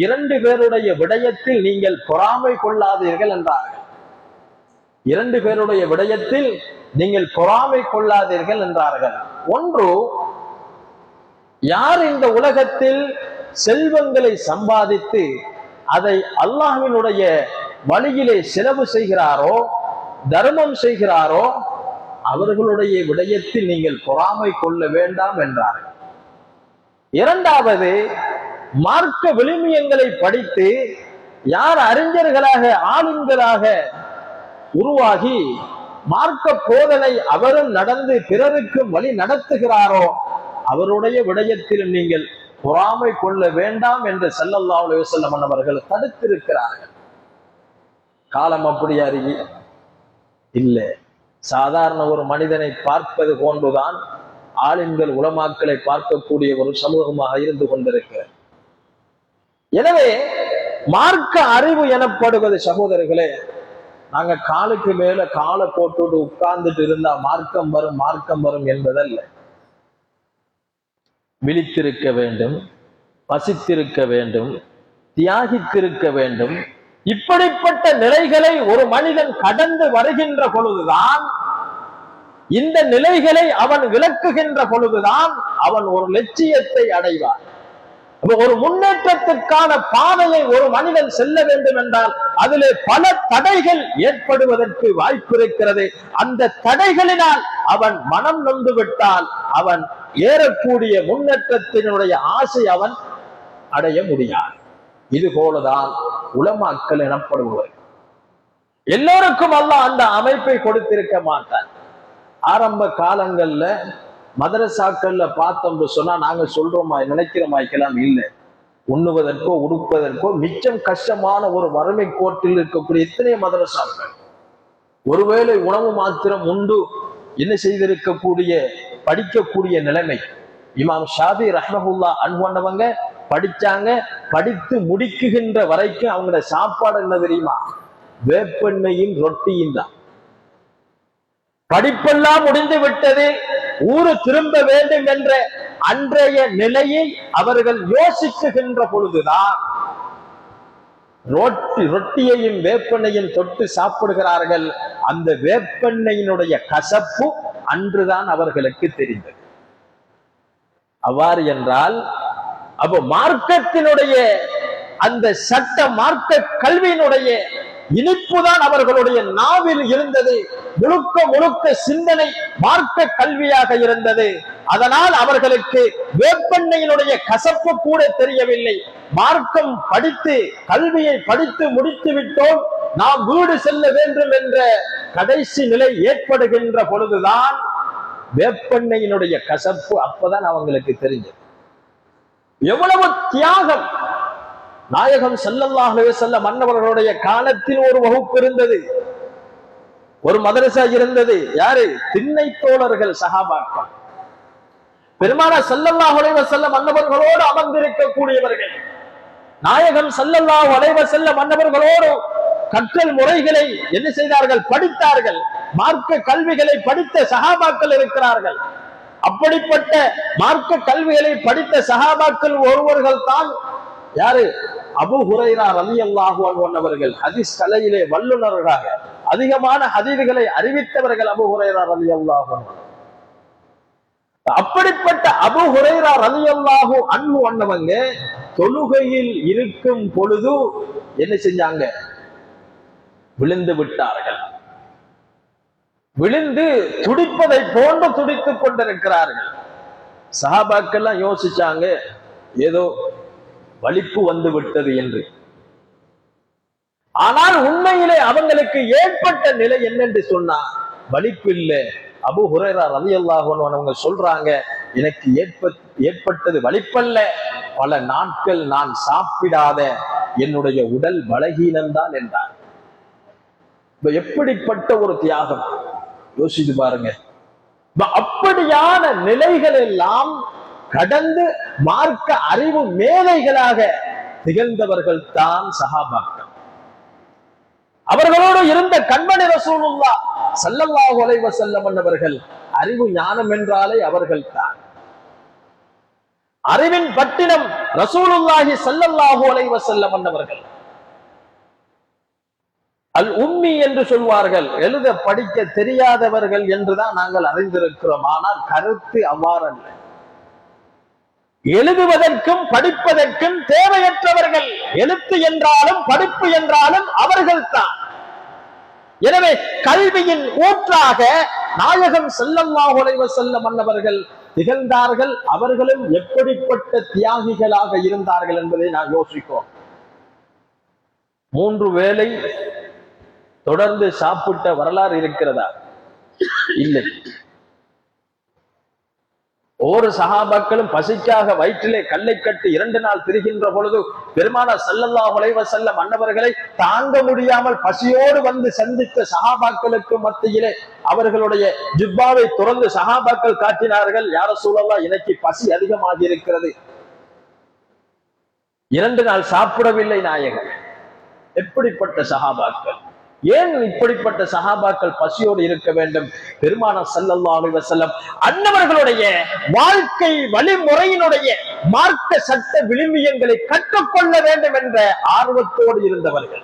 2 பேருடைய விடயத்தில் நீங்கள் பொறாமை கொள்ளாதீர்கள் என்றார்கள். 2 பேருடைய விடயத்தில் நீங்கள் பொறாமை கொள்ளாதீர்கள் என்றார்கள். ஒன்று, யார் இந்த உலகத்தில் செல்வங்களை சம்பாதித்து அதை அல்லாஹ்வினுடைய வழியிலே செலவு செய்கிறாரோ, தர்மம் செய்கிறாரோ, அவர்களுடைய விடயத்தில் நீங்கள் பொறாமை கொள்ள வேண்டாம் என்றார்கள். இரண்டாவது, மார்க்க விழுமியங்களை படித்து யார் அறிஞர்களாக ஆளுங்களாக உருவாகி மார்க்க போதனை அவரும் நடந்து பிறருக்கும் வழி நடத்துகிறாரோ அவருடைய விடயத்திலும் நீங்கள் பொறாமை கொள்ள வேண்டாம் என்று ஸல்லல்லாஹு அலைஹி வஸல்லம் அவர்கள் தடுத்திருக்கிறார்கள். காலம் அப்படி அறிவி இல்லை. சாதாரண ஒரு மனிதனை பார்ப்பது போன்றுதான் ஆலிம்கள் உலமாக்களை பார்க்கக்கூடிய ஒரு சமூகமாக இருந்து கொண்டிருக்கிறது. எனவே மார்க்க அறிவு எனப்படுவது சகோதரர்களே, நாங்க காலுக்கு மேல காலை போட்டு உட்கார்ந்துட்டு இருந்தா மார்க்கம் வரும் மார்க்கம் வரும் என்பதல்ல. விழித்திருக்க வேண்டும், பசித்திருக்க வேண்டும், தியாகித்திருக்க வேண்டும். இப்படிப்பட்ட நிலைகளை ஒரு மனிதன் கடந்து வருகின்ற பொழுதுதான், இந்த நிலைகளை அவன் விளக்குகின்ற பொழுதுதான் அவன் ஒரு லட்சியத்தை அடைவான். ஒரு முன்னேற்றத்திற்கான பாதையை ஒரு மனிதன் செல்ல வேண்டும் என்றால் அதிலே பல தடைகள் ஏற்படுவதற்கு வாய்ப்பு இருக்கிறது. அந்த தடைகளினால் அவன் மனம் நொந்து விட்டால் அவன் ஏறக்கூடிய முன்னேற்றத்தினுடைய ஆசை அவன் அடைய முடியாது. இது போலதான் உலமாக்கள் எனப்படுபவர். எல்லோருக்கும் அல்லாஹ் அந்த அமைப்பை கொடுத்திருக்க மாட்டார். ஆரம்ப காலங்கள்ல மதரசாக்கள்ல பார்த்தோம் சொன்னா நாங்க சொல்றோமா நினைக்கிறோமாய்க்கலாம் இல்லை. உண்ணுவதற்கோ உடுப்பதற்கோ மிச்சம் கஷ்டமான ஒரு வறுமை கோட்டில் இருக்கக்கூடிய எத்தனை மதரசாக்கள். ஒருவேளை உணவு மாத்திரம் உண்டு என்ன செய்திருக்கக்கூடிய படிக்கக்கூடிய நிலைமை. இமாம் ஷாஃபி ரஹ்மத்துல்லாஹி அன்ஹு படிச்சாங்க. படித்து முடிக்குகின்ற வரைக்கும் அவங்களோட சாப்பாடு என்ன தெரியுமா? வேப்பெண்ணையும் ரொட்டியும் தான். படிப்பெல்லாம் முடிந்து விட்டது, ஊரு திரும்ப வேண்டும் என்ற அன்றைய நிலையை அவர்கள் யோசிக்குகின்ற பொழுதுதான் ரொட்டியையும் வேப்பெண்ணையும் தொட்டு சாப்பிடுகிறார்கள். அந்த வேப்பெண்ணையினுடைய கசப்பு அன்றுதான் அவர்களுக்கு தெரிந்தது. அவ்வாறு என்றால் அப்போ மார்க்கத்தினுடைய அந்த சட்ட மார்க்க கல்வியினுடைய இனிப்புதான் அவர்களுடைய நாவில் இருந்தது. முழுக்க முழுக்க சிந்தனை மார்க்க கல்வியாக இருந்தது. அதனால் அவர்களுக்கு வேப்பெண்ணையினுடைய கசப்பு கூட தெரியவில்லை. மார்க்கம் படித்து கல்வியை படித்து முடித்து விட்டோம், நாம் வீடு செல்ல வேண்டும் என்ற கடைசி நிலை ஏற்படுகின்ற பொழுதுதான் வேப்பெண்ணையினுடைய கசப்பு அப்பதான் அவங்களுக்கு தெரிஞ்சது. எவ்வளவு தியாகம்! நாயகம் ஸல்லல்லாஹு அலைஹி வஸல்லம் மன்னவர்களுடைய காலத்தில் ஒரு வகுப்பு இருந்தது, ஒரு மதரசா இருந்தது. யாரு? திண்ணை தோழர்கள், சஹாபாக்கள். பெருமானார் ஸல்லல்லாஹு அலைஹி வஸல்லம் மன்னவர்களோடு அமர்ந்திருக்கக்கூடியவர்கள். நாயகம் ஸல்லல்லாஹு அலைஹி வஸல்லம் மன்னவர்களோடு கற்றல் முறைகளை என்ன செய்தார்கள்? படித்தார்கள். மார்க்க கல்விகளை படித்த சஹாபாக்கள் இருக்கிறார்கள். அப்படிப்பட்ட மார்க்க கல்விகளை படித்த சஹாபாக்கள் ஒருவர்கள் தான் யாரு? அபூ ஹுரைரா ரலியல்லாஹு அன்ஹு அவர்கள். ஹதீஸ் கலையிலே வல்லுநர்களாக அதிகமான ஹதீஸ்களை அறிவித்தவர்கள் அபூ ஹுரைரா ரலியல்லாஹு அன்ஹு. அப்படிப்பட்ட அபூ ஹுரைரா ரலியல்லாஹு அன்ஹு அன்னவங்க தொழுகையில் இருக்கும் பொழுது என்ன செஞ்சாங்க? விழுந்து விட்டார்கள். விழுந்து துடிப்பதை போன்று துடித்துக் கொண்டிருக்கிறார்கள். சஹாபாக்கெல்லாம் யோசிச்சாங்க, ஏதோ வலிப்பு வந்து விட்டது என்று. ஆனால் உண்மையிலே அவங்களுக்கு ஏற்பட்ட நிலை என்னென்று சொன்னா வலிப்பு இல்லை. அபூ ஹுரைரா ரலியல்லாஹு அன்ஹு அவங்க சொல்றாங்க, எனக்கு ஏற்பட்டது வலிப்பல்ல, பல நாட்கள் நான் சாப்பிடாத என்னுடைய உடல் பலகீனம்தான் என்றார். எப்படிப்பட்ட ஒரு தியாகம் யோசித்து பாருங்க. அப்படியான நிலைகள் எல்லாம் கடந்து மார்க்க அறிவு மேதைகளாக திகழ்ந்தவர்கள் தான் சஹாபாக்கள். அவர்களோடு இருந்த கண்மணி ரசூலுல்லாஹ் ஸல்லல்லாஹு அலைஹி வஸல்லம் அவர்கள் அறிவு ஞானம் என்றாலே அவர்கள் தான். அறிவின் பட்டினம் ரசூலுல்லாஹி ஸல்லல்லாஹு அலைஹி வஸல்லம் அன்னவர்கள். அல் உம்மி என்று சொல்வார்கள், எழுத படிக்க தெரியாதவர்கள் என்றுதான் நாங்கள் அறிந்திருக்கிறோம். ஆனால் கருத்து அவ்வாறல்ல. எழுதுவதற்கும் படிப்பதற்கும் தேவையற்றவர்கள். எழுத்து என்றாலும் படிப்பு என்றாலும் அவர்கள் தான். எனவே கல்வியின் ஊற்றாக நாயகம் ஸல்லல்லாஹு அலைஹி வஸல்லம் அன்னவர்கள் திகழ்ந்தார்கள். அவர்களும் எப்படிப்பட்ட தியாகிகளாக இருந்தார்கள் என்பதை நான் யோசிப்போம். 3 வேளை தொடர்ந்து சாப்பிட்ட வரலாறு இருக்கிறதா? இல்லை. ஒவ்வொரு சஹாபாக்களும் பசிக்காக வயிற்றிலே கல்லை கட்டி 2 நாள் திரிகின்ற பொழுது பெருமானார் ஸல்லல்லாஹு அலைஹி வஸல்லம் அன்னவர்களை தாங்க முடியாமல் பசியோடு வந்து சந்தித்த சஹாபாக்களுக்கு மத்தியிலே அவர்களுடைய ஜுப்பாவை துறந்து சஹாபாக்கள் காட்டினார்கள், யா ரசூலல்லாஹ், எனக்கு பசி அதிகமாகி இருக்கிறது, 2 நாள் சாப்பிடவில்லை நாயகம். எப்படிப்பட்ட சஹாபாக்கள்! ஏன் இப்படிப்பட்ட சஹாபாக்கள் பசியோடு இருக்க வேண்டும்? பெருமானார் ஸல்லல்லாஹு அலைஹி வஸல்லம் அன்னவர்களுடைய வாழ்க்கை வழிமுறையினுடைய மார்க்க சட்ட விழுமியங்களை கற்றுக்கொள்ள வேண்டும் என்ற ஆர்வத்தோடு இருந்தவர்கள்.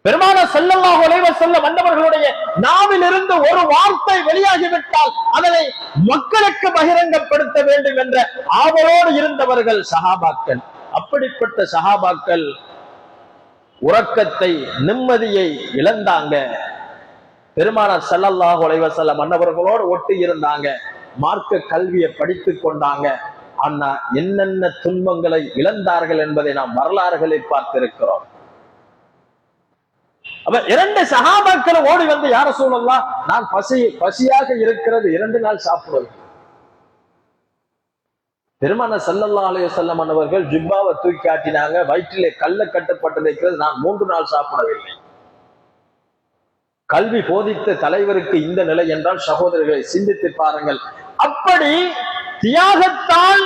பெருமானார் ஸல்லல்லாஹு அலைஹி வஸல்லம் அன்னவர்களுடைய நாவில் இருந்து ஒரு வார்த்தை வெளியாகிவிட்டால் அதனை மக்களுக்கு பகிரங்கப்படுத்த வேண்டும் என்ற ஆவலோடு இருந்தவர்கள் சஹாபாக்கள். அப்படிப்பட்ட சஹாபாக்கள் உறக்கத்தை, நிம்மதியை இழந்தாங்க. பெருமானார் ஸல்லல்லாஹு அலைஹி வஸல்லம் அன்னவர்களோடு ஒட்டி இருந்தாங்க, மார்க்க கல்வியை படித்துக் கொண்டாங்க. ஆனா என்னென்ன துன்பங்களை இழந்தார்கள் என்பதை நாம் வரலாறுகளை பார்த்திருக்கிறோம். அப்ப 2 சஹாபாக்கள் ஓடி வந்து, யா ரசூலல்லாஹ், நான் பசியாக இருக்கிறது, 2 நாள் சாப்பிடுவது. பெருமானார் ஸல்லல்லாஹு அலைஹி வஸல்லம் அன்னவர்கள் ஜுப்பாவை தூக்கி காட்டினாங்க, வயிற்றிலே கல்ல கட்டப்பட்டிருக்கிறது, நான் 3 நாள் சாப்பிடவில்லை. கல்வி போதித்த தலைவருக்கு இந்த நிலை என்றால் சகோதரர்களை சிந்தித்து பாருங்கள். அப்படி தியாகத்தால்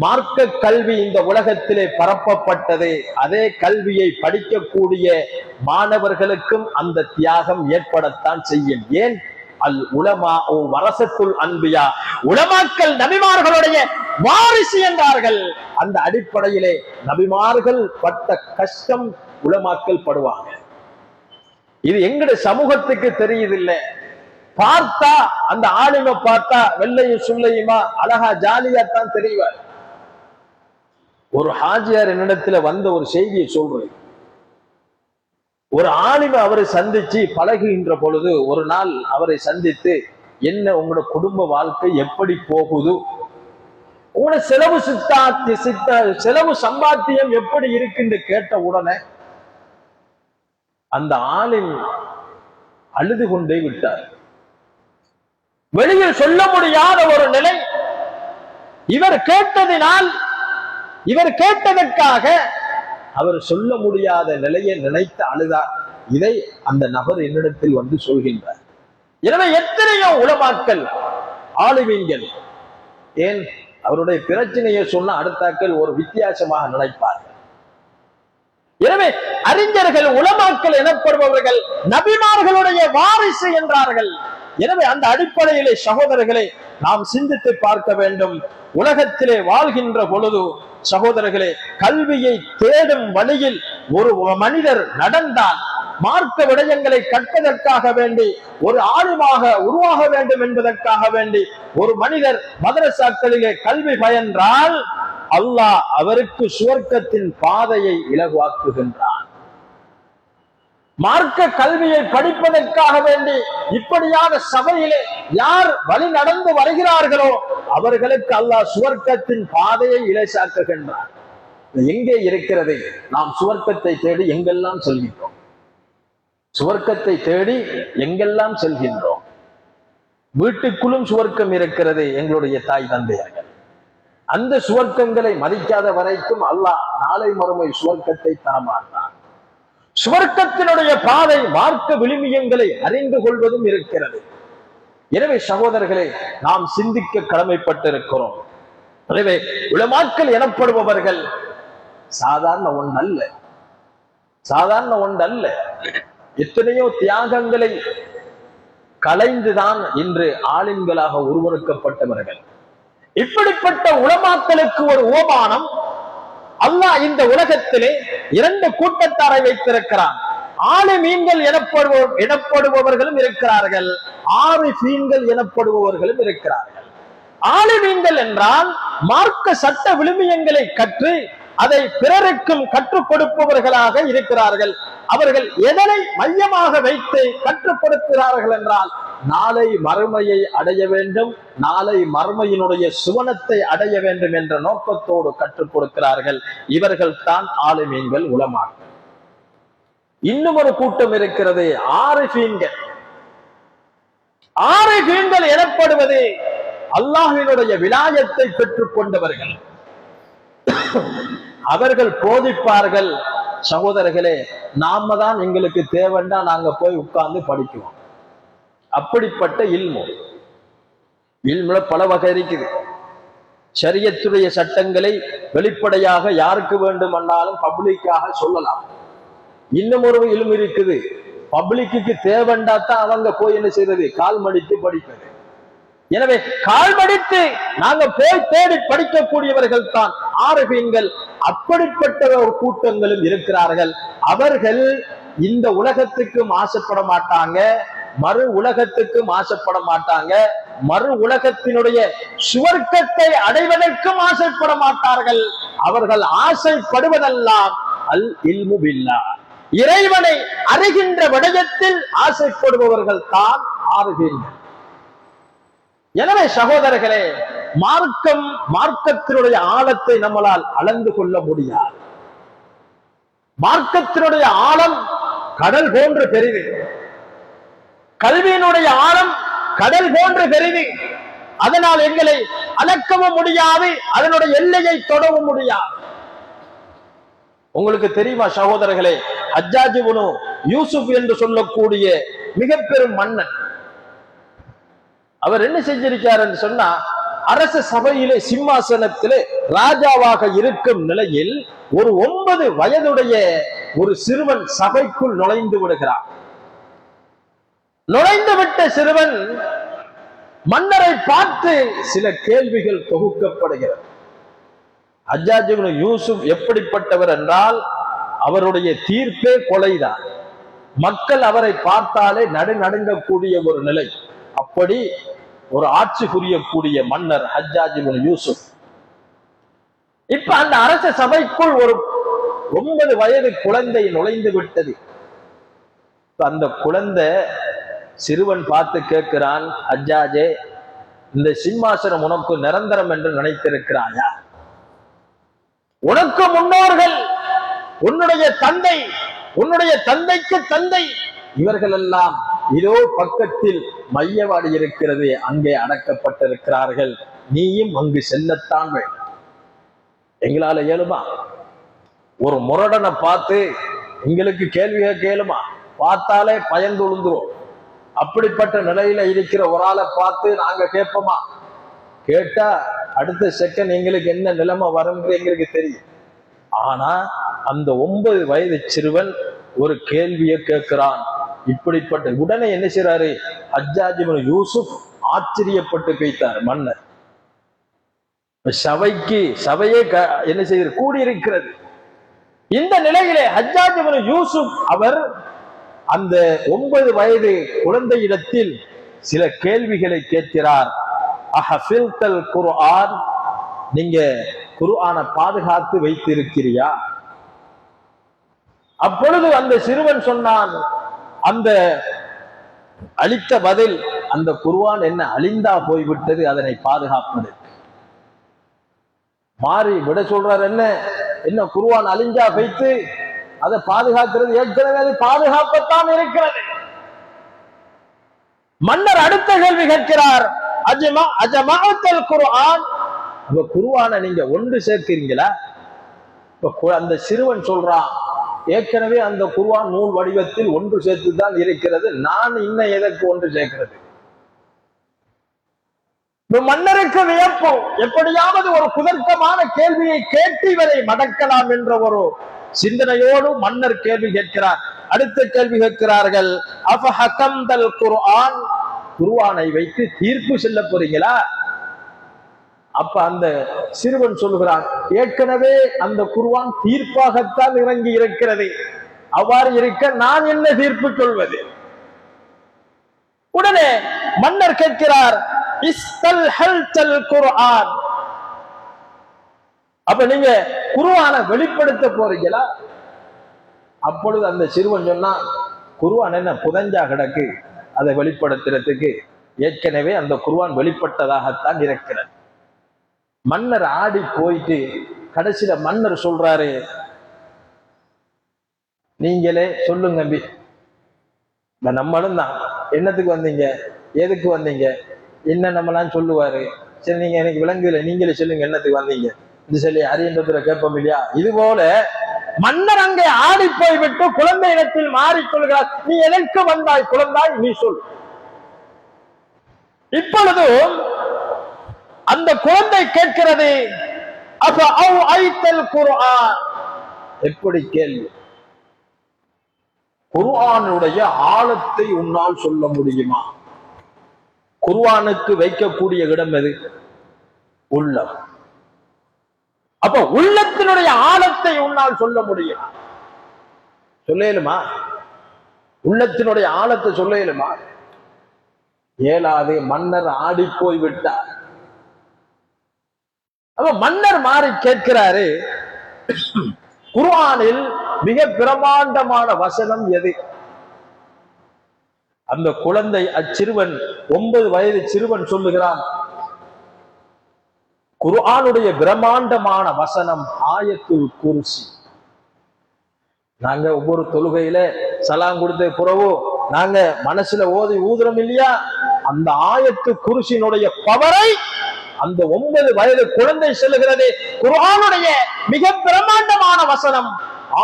மார்க்க கல்வி இந்த உலகத்திலே பரப்பப்பட்டது. அதே கல்வியை படிக்கக்கூடிய மாணவர்களுக்கும் அந்த தியாகம் ஏற்படத்தான் செய்யும். ஏன்? அல் உலமா ஓ வரசத்துல் அன்பியா, உலமாக்கள் நபிமார்களுடைய வாரிசு என்றார்கள். அந்த அடிப்படையிலே நபிமார்கள் பட்ட கஷ்டம் உலமாக்கள் படுவாங்க. இது எங்கட சமூகத்துக்கு தெரியுதில்லை. பார்த்தா அந்த ஆலிம பார்த்தா வெள்ளையும் சுள்ளையுமா அழகா ஜாலியா தான் தெரிவார். ஒரு ஹாஜியார் என்னிடத்துல வந்த ஒரு செய்தியை சொல்றேன். ஒரு ஆலிம அவரை சந்திச்சு பழகுகின்ற பொழுது ஒரு நாள் அவரை சந்தித்து, என்ன உங்களோட குடும்ப வாழ்க்கை எப்படி போகுது, உங்களோட செலவு சம்பாத்தியம் எப்படி இருக்குன்னு கேட்ட உடனே அந்த ஆளின் அழுது கொண்டே விட்டார். வெளியில் சொல்ல முடியாத ஒரு நிலை. இவர் கேட்டதற்காக அவர் சொல்ல முடியாத நிலையை நினைத்து அழுதார். இதை அந்த நபர் என்னிடத்தில் வந்து சொல்கின்றார். எனவே எத்தனையோ உலமாக்கள், ஆளுவீங்கள், ஏன் அவருடைய பிரச்சனையை சொன்ன அடுத்தாக்கள் ஒரு வித்தியாசமாக நினைப்பார்கள். எனவே அறிஞர்கள், உலமாக்கள் எனப்படுபவர்கள் நபிமார்களுடைய வாரிசு என்றார்கள். எனவே அந்த அடிப்படையிலே சகோதரர்களை நாம் சிந்தித்து பார்க்க வேண்டும். உலகத்திலே வாழ்கின்ற பொழுது சகோதரர்களே, கல்வியை தேடும் வழியில் ஒரு மனிதர் நடந்தால் மார்க்க விடயங்களை கற்பதற்காக வேண்டி, ஒரு ஆலிமாக உருவாக வேண்டும் என்பதற்காக வேண்டி ஒரு மனிதர் மதரசாக்களிலே கல்வி பயின்றால் அல்லாஹ் அவருக்கு சுவர்க்கத்தின் பாதையை இலகுவாக்குகின்றான். மார்க்க கல்வியை படிப்பதற்காக வேண்டி இப்படியான சபையிலே யார் வழி நடந்து வருகிறார்களோ அவர்களுக்கு அல்லாஹ் சுவர்க்கத்தின் பாதையை இலேசாக்குகின்றான். எங்கே இருக்கிறது? நாம் சுவர்க்கத்தை தேடி எங்கெல்லாம் செல்கின்றோம். சுவர்க்கத்தை தேடி எங்கெல்லாம் செல்கின்றோம். வீட்டுக்குள்ளும் சுவர்க்கம் இருக்கிறது எங்களுடைய தாய் தந்தையர்கள். அந்த சுவர்க்கங்களை மதிக்காத வரைக்கும் அல்லாஹ் நாளை மறுமை சுவர்க்கத்தை தரமாட்டான். சுவர்க்கத்தினுடைய பாதை மார்க்க விழுமியங்களை அறிந்து கொள்வதும் இருக்கிறது. எனவே சகோதரர்களே, நாம் சிந்திக்க கடமைப்பட்டிருக்கிறோம். எனவே உலமாக்கள் எனப்படுபவர்கள் சாதாரண ஒன்றல்ல, சாதாரண ஒன்றல்ல. எத்தனையோ தியாகங்களை களைந்துதான் இன்று ஆலிம்களாக உருவெடுக்கப்பட்டவர்கள். இப்படிப்பட்ட உலமாக்களுக்கு ஒரு உபமானம் அல்லாஹ் இந்த உலகத்திலே இரண்டு கூட்டத்தாரை வைத்திருக்கிறான். ஆலிமீன்கள் எனப்படுபவர்களும் இருக்கிறார்கள், ஆரிஃபீன்கள் எனப்படுபவர்களும் இருக்கிறார்கள். ஆலிமீன்கள் என்றால் மார்க்க சட்ட விழுமியங்களை கற்று அதை பிறருக்கும் கற்றுக் கொடுப்பவர்களாக இருக்கிறார்கள். அவர்கள் எதனை மையமாக வைத்து கற்றுப்படுத்துகிறார்கள் என்றால், நாளை மறுமையை அடைய வேண்டும், நாளை மறுமையினுடைய சுவனத்தை அடைய வேண்டும் என்ற நோக்கத்தோடு கற்றுக் கொடுக்கிறார்கள். இவர்கள் தான் ஆலிமீன்கள், உலமாக்கள். இன்னும் ஒரு கூட்டம் இருக்கிறது, ஆரிஃபீன்கள். ஆரிஃபீன்கள் எனப்படுவது அல்லாஹ்வினுடைய விலாயத்தை பெற்றுக் கொண்டவர்கள். அவர்கள் போதிப்பார்கள், சகோதரர்களே நாம தான் எங்களுக்கு தேவைன்னா நாங்க போய் உட்கார்ந்து படிக்குவோம். அப்படிப்பட்ட இல்முல பல வகை இருக்குது. ஷரியத்துடைய சட்டங்களை வெளிப்படையாக யாருக்கு வேண்டுமென்றாலும் பப்ளிக்காக சொல்லலாம். இன்னும் ஒரு இல்மு இருக்குது, பப்ளிக்கு தேவைண்டா தான் அவங்க போய் என்ன செய்யறது, கால் மடித்து படிப்பது. எனவே கால் மடித்து நாங்க போய் தேடி படிக்கக்கூடியவர்கள் தான் ஆரிஃபீன்கள். அப்படிப்பட்ட ஒரு கூட்டங்களும் இருக்கிறார்கள். அவர்கள் இந்த உலகத்துக்கும் ஆசைப்பட மாட்டாங்க, மறு உலகத்துக்கும் ஆசைப்பட மாட்டாங்க, மறு உலகத்தினுடைய சுவர்க்கத்தை அடைவதற்கும் ஆசைப்பட மாட்டார்கள். அவர்கள் ஆசைப்படுவதெல்லாம் அல் இல்மு பில்லாஹ், இறைவனை அறிகின்ற விடயத்தில் ஆசைப்படுபவர்கள் தான் ஆரிஃபீன்கள். எனவே சகோதரர்களே, மார்க்கத்தினுடைய ஆழத்தை நம்மளால் அளந்து கொள்ள முடியாது. மார்க்கத்தினுடைய ஆழம் கடல் போன்று பெரிது, கல்வியினுடைய ஆழம் கடல் போன்று பெரிது. அதனால் எங்களை அளக்கவும் முடியாது, அதனுடைய எல்லையை தொடவும் முடியாது. உங்களுக்கு தெரியுமா சகோதரர்களே, ஹஜ்ஜாஜ் இப்னு யூசுப் என்று சொல்லக்கூடிய மிக பெரும் மன்னன், அவர் என்ன செஞ்சிருக்கார் என்று சொன்னா, அரச சபையிலே சிம்மாசனத்திலே ராஜாவாக இருக்கும் நிலையில் ஒரு 9 வயதுடைய ஒரு சிறுவன் சபைக்குள் நுழைந்து விடுகிறார். நுழைந்து விட்ட சிறுவன் மன்னரை பார்த்து சில கேள்விகள் தொகுக்கப்படுகிறது. ஹஜ்ஜாஜ் இப்னு யூசுப் எப்படிப்பட்டவர் என்றால், அவருடைய தீர்ப்பே கொலைதான். மக்கள் அவரை பார்த்தாலே நடுநடுங்கக்கூடிய ஒரு நிலை. அப்படி ஒரு ஆட்சி புரியக்கூடிய மன்னர் ஹஜ்ஜாஜ் இப்னு யூசுப். இப்ப அந்த அரச சபைக்குள் ஒரு 9 வயது குழந்தை நுழைந்து விட்டது. அந்த குழந்தை சிறுவன் பார்த்து கேட்கிறான், ஹஜ்ஜாஜே, இந்த சிம்மாசனம் உனக்கு நிரந்தரம் என்று நினைத்திருக்கிறாயா? உனக்கு முன்னோர்கள், உன்னுடைய தந்தை, உன்னுடைய தந்தைக்கு தந்தை, இவர்கள் எல்லாம் இதோ பக்கத்தில் மையவாடி இருக்கிறது, அங்கே அடக்கப்பட்டிருக்கிறார்கள். நீயும் அங்கு செல்லத்தான் வேண்டும். எங்களால இயலுமா? ஒரு முரடனை பார்த்து எங்களுக்கு கேள்வி கேட்க இயலுமா? பார்த்தாலே பயந்து உழுந்துரும். அப்படிப்பட்ட நிலையில இருக்கிற ஒரு ஆளை பார்த்து நாங்க கேட்போமா? கேட்டா அடுத்த செகண்ட் எங்களுக்கு என்ன நிலைமை வரும் எங்களுக்கு தெரியும். ஆனா அந்த 9 வயது சிறுவன் ஒரு கேள்வியை கேட்கிறான். இப்படிப்பட்ட உடனே என்ன செய்யறாரு ஹஜ்ஜாஜ் இப்னு யூசுப்? ஆச்சரியப்பட்டு பேய்த்தார் மன்னர். சபையே என்ன செய்ய கூடியிருக்கிறது. இந்த நிலையிலே ஹஜ்ஜாஜ் இப்னு யூசுப் அவர் அந்த 9 வயது குழந்தையிடத்தில் சில கேள்விகளை கேட்கிறார். அஹஃபில்தல் குர்ஆன், நீங்க குர்ஆனை பாதுகாத்து வைத்திருக்கிறியா? அப்பொழுது அந்த சிறுவன் சொன்னான், அந்த அளித்த பதில், அந்த குர்ஆன் என்ன அழிந்தா போய்விட்டது, அதனை பாதுகாப்பது. மாறி விட சொல்றார், என்ன குர்ஆன் அழிஞ்சா வைத்து அதை பாதுகாக்கிறது? ஏற்கனவே அது பாதுகாப்பத்தான் இருக்கிறது. மன்னர் அடுத்த கேள்வி கேட்கிறார், அஜமாஅத்தல் குர்ஆன், அப்ப குர்ஆனை நீங்க ஒன்று சேர்க்கிறீங்களா? அந்த சிறுவன் சொல்றான், ஏற்கனவே அந்த குர்ஆன் நூல் வடிவத்தில் ஒன்று சேர்த்துதான் இருக்கிறது, நான் இன்னும் எதற்கு ஒன்று சேர்க்கிறது? மன்னருக்கு வியப்போம், எப்படியாவது ஒரு குதர்க்கமான கேள்வியை கேட்டு இவரை மடக்கலாம் என்ற ஒரு சிந்தனையோடு மன்னர் கேள்வி கேட்கிறார். அடுத்த கேள்வி கேட்கிறார்கள், அஃபஹகம்தல் குர்ஆன், குர்ஆனை வைத்து தீர்ப்பு செல்ல போறீங்களா? அப்ப அந்த சிறுவன் சொல்லுகிறான், ஏற்கனவே அந்த குர்ஆன் தீர்ப்பாகத்தான் இறங்கி இருக்கிறது, அவ்வாறு இருக்க நான் என்ன தீர்ப்பு சொல்வது? உடனே மன்னர் கேட்கிறார், இஸ்தல்ஹல்தல் குர்ஆன், அப்ப நீங்க குர்ஆனை வெளிப்படுத்த போறீங்களா? அப்பொழுது அந்த சிறுவன் சொன்னா, குர்ஆன் என்ன புதஞ்சா கிடக்கு, அதை வெளிப்படுத்துறதுக்கு ஏற்கனவே அந்த குர்ஆன் வெளிப்பட்டதாகத்தான் இருக்கிறது. மன்னர் ஆடி போயிட்டு கடைசியில மன்னர் சொல்றாரு, நீங்களே சொல்லுங்க, நம்மளும் தான் என்னத்துக்கு வந்தீங்க, எதுக்கு வந்தீங்க, என்ன நம்மளாம் சொல்லுவாரு. சரி, நீங்க எனக்கு விளங்குல, நீங்களே சொல்லுங்க என்னத்துக்கு வந்தீங்க இந்த சொல்லி அறியன்றதுல கேட்போம் இல்லையா? இது போல மன்னர் அங்கே ஆடி போய்விட்டு குழந்தை இடத்தில் மாறி சொல்கிறார், நீ எதற்கு வந்தாய் குழந்தாய், நீ சொல். இப்பொழுது அந்த குழந்தை கேட்கிறது, அப்ப அவ் ஐத்தல் குர்ஆன், எப்படி கேள்வி? குர்ஆனுடைய ஆழத்தை உன்னால் சொல்ல முடியுமா? குர்ஆனுக்கு வைக்கக்கூடிய இடம் எது? உள்ளம். அப்ப உள்ளத்தினுடைய ஆழத்தை உன்னால் சொல்ல முடியுமா? சொல்ல இயலுமா? உள்ளத்தினுடைய ஆழத்தை சொல்ல இயலுமா? இயலாது. மன்னர் ஆடி போய் விட்டார். அப்ப மன்னர் மாறி கேட்கிறாரு, குர்ஆனில் மிக பிரமாண்டமான வசனம் எது? அந்த குழந்தை, அச்சிறுவன், 9 வயது சிறுவன் சொல்லுகிறான், குர்ஆனுடைய பிரமாண்டமான வசனம் ஆயத்துல் குர்சி. நாங்க ஒவ்வொரு தொழுகையில சலாம் கொடுத்த பிறகு நாங்க மனசுல ஓதி ஊதுறோம் இல்லையா? அந்த ஆயத்து குர்சியினுடைய பவரை அந்த 9 வயது குழந்தை சொல்லுகிறது. குர்ஆனுடைய மிக பிரமாண்டமான வசனம்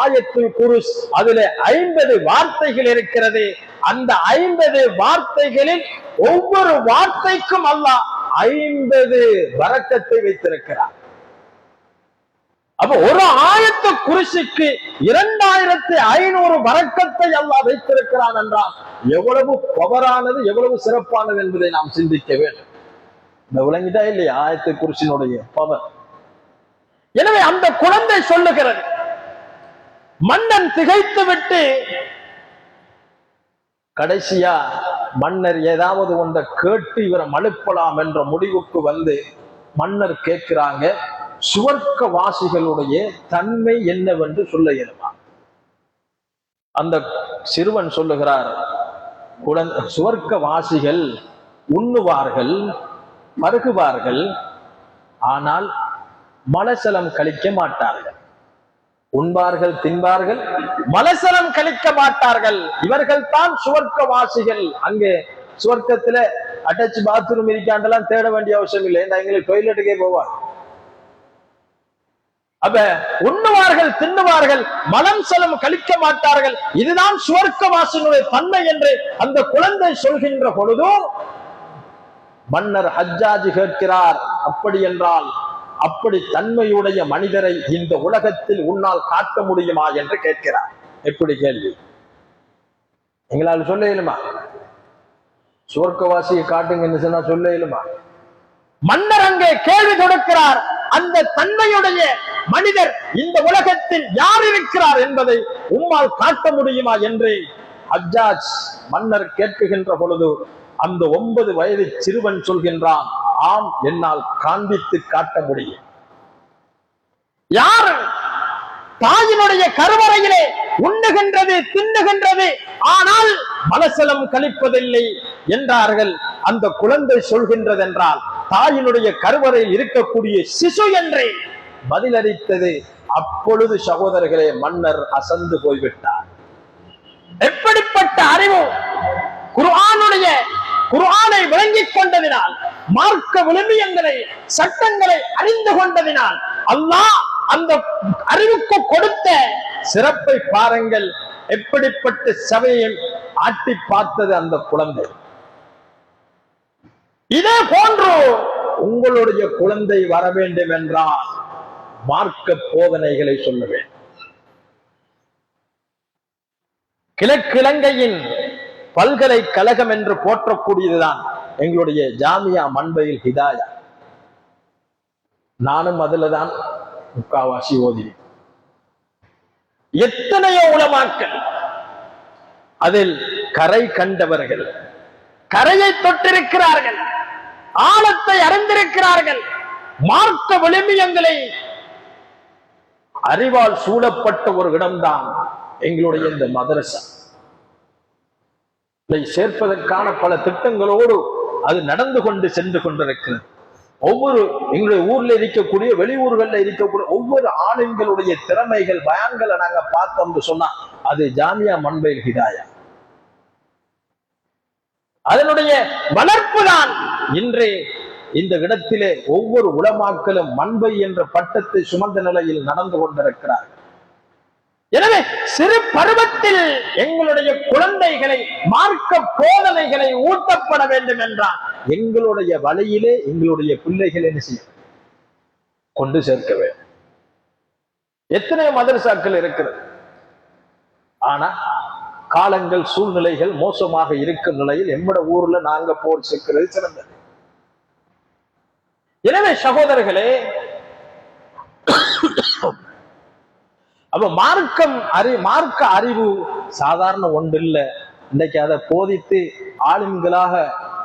ஆயத்துல் குர்ஸ். அதுல 50 வார்த்தைகள் இருக்கிறது. அந்த 50 வார்த்தைகளில் ஒவ்வொரு வார்த்தைக்கும் அல்லாஹ் 50 பரக்கத்தை வைத்திருக்கிறார். அப்ப ஒரு ஆயத்து குர்சிக்கு 2500 பரக்கத்தை அல்லாஹ் வைத்திருக்கிறான் என்றால் எவ்வளவு பவரானது, எவ்வளவு சிறப்பானது என்பதை நாம் சிந்திக்க வேண்டும். இந்த விளங்கிட்டா இல்லையா ஆயத்து குர்சியினுடைய பவர்? எனவே அந்த குழந்தை சொல்லுகிறது, மன்னன் திகைத்து விட்டு கடைசியா மன்னர் ஏதாவது ஒன்றை கேட்டு இவரை மழுப்பலாம் என்ற முடிவுக்கு வந்து மன்னர் கேட்கிறாங்க, சுவர்க்க வாசிகளுடைய தன்மை என்னவென்று சொல்ல இயலுமா? அந்த சிறுவன் சொல்லுகிறார், சுவர்க்க வாசிகள் உண்ணுவார்கள், பருகுவார்கள், ஆனால் மலசலம் கழிக்க மாட்டார்கள். உண்பார்கள், தின்பார்கள், மலசலம் கழிக்க மாட்டார்கள். இவர்கள் தான் சுவர்க்க வாசிகள். அங்கே சுவர்க்கத்துல அட்டாச் பாத்ரூம் இருக்காண்டெல்லாம் தேட வேண்டிய அவசியம் இல்லை. எங்களுக்கு டொய்லெட்டுக்கே போவார். அப்ப உண்ணுவார்கள், தின்னுவார்கள், மலம் சலம் கழிக்க மாட்டார்கள். இதுதான் சுவர்க்க வாசிகளுடைய தன்மை என்று அந்த குழந்தை சொல்கின்ற பொழுதும் மன்னர் ஹஜ்ஜாஜ் கேட்கிறார், அப்படி என்றால் அப்படி தன்மையுடைய மனிதரை இந்த உலகத்தில் உன்னால் காட்ட முடியுமா என்று கேட்கிறார். எப்படி கேள்வி? எங்களால் சொல்ல இயலுமா? சுவர்க்கவாசியை காட்டுங்கன்னு சொன்னா சொல்ல இயலுமா? மன்னர் அங்கே கேள்வி கொடுக்கிறார், அந்த தன்மையுடைய மனிதர் இந்த உலகத்தில் யார் இருக்கிறார் என்பதை உம்மால் காட்ட முடியுமா என்று ஹஜ்ஜாஜ் மன்னர் கேட்குகின்ற பொழுது அந்த 9 வயது சிறுவன் சொல்கின்றான், ஆம், என்னால் காண்பித்து காட்ட முடியும். யார் தாயினுடைய கருவறையிலே உண்ணுகின்றது, தின்னுகின்றது, ஆனால் மலசலம் கழிப்பதில்லை என்றார்கள். அந்த குழந்தை சொல்கின்றது என்றால் தாயினுடைய கருவறையில் இருக்கக்கூடிய சிசு என்றே பதிலளித்தது. அப்பொழுது சகோதரர்களே, மன்னர் அசந்து போய்விட்டார். எப்படிப்பட்ட அறிவு! குர்ஆனை விளங்கிக் கொண்டதினால், மார்க்க விழுமியங்களை, சட்டங்களை அறிந்து கொண்டதினால் அல்லாஹ் அந்த அறிவுக்கு கொடுத்த சிறப்பை பாருங்கள். எப்படிப்பட்ட சபையை ஆட்டி பார்த்தது அந்த குழந்தை. இதே போன்று உங்களுடைய குழந்தை வர வேண்டும் என்றால் மார்க்க போதனைகளை சொல்ல வேண்டும். கிழக்கிழங்கையின் பல்கலைக்கழகம் என்று போற்றக்கூடியதுதான் எங்களுடைய ஜாமியா மன்பையில் ஹிதாயா. நானும் அதுலதான் முக்காவாசி ஓதி. எத்தனையோ உலமாக்கள் அதில் கரை கண்டவர்கள், கரையை தொட்டிருக்கிறார்கள், ஆழத்தை அறிந்திருக்கிறார்கள். மார்க்க விளிம்பியங்களை அறிவால் சூழப்பட்ட ஒரு இடம்தான் எங்களுடைய இந்த மதரசா. சேர்ப்பதற்கான பல திட்டங்களோடு அது நடந்து கொண்டு சென்று கொண்டிருக்கிறது. ஒவ்வொரு எங்களுடைய ஊர்ல இருக்கக்கூடிய வெளியூர்கள்ல இருக்கக்கூடிய ஒவ்வொரு ஆளுங்களுடைய திறமைகள் பயான்களை நாங்க பார்த்தோம்னு சொன்னா அது ஜாமியா மன்பைல் ஹிதாயா. அதனுடைய வளர்ப்பு தான் இன்றே இந்த இடத்திலே ஒவ்வொரு உலமாக்களும் மன்பை என்ற பட்டத்தை சுமந்த நிலையில் நடந்து கொண்டிருக்கிறார்கள். எனவே சிறு பருவத்தில் எங்களுடைய குழந்தைகளை மார்க்க போதனைகளை ஊட்டப்பட வேண்டும் என்றால் எங்களுடைய வழியிலே எங்களுடைய பிள்ளைகளை என்ன செய்ய கொண்டு சேர்க்க வேண்டும். எத்தனை மதரசாக்கள் இருக்கிறது. ஆனா காலங்கள் சூழ்நிலைகள் மோசமாக இருக்கும் நிலையில் எம்மட ஊர்ல நாங்க போர் சேர்க்கிறது சிறந்தது. எனவே சகோதரர்களே, அப்ப மார்க்க அறிவு சாதாரண ஒன்று இல்லை. இன்றைக்கு அதை போதித்து ஆளுங்களாக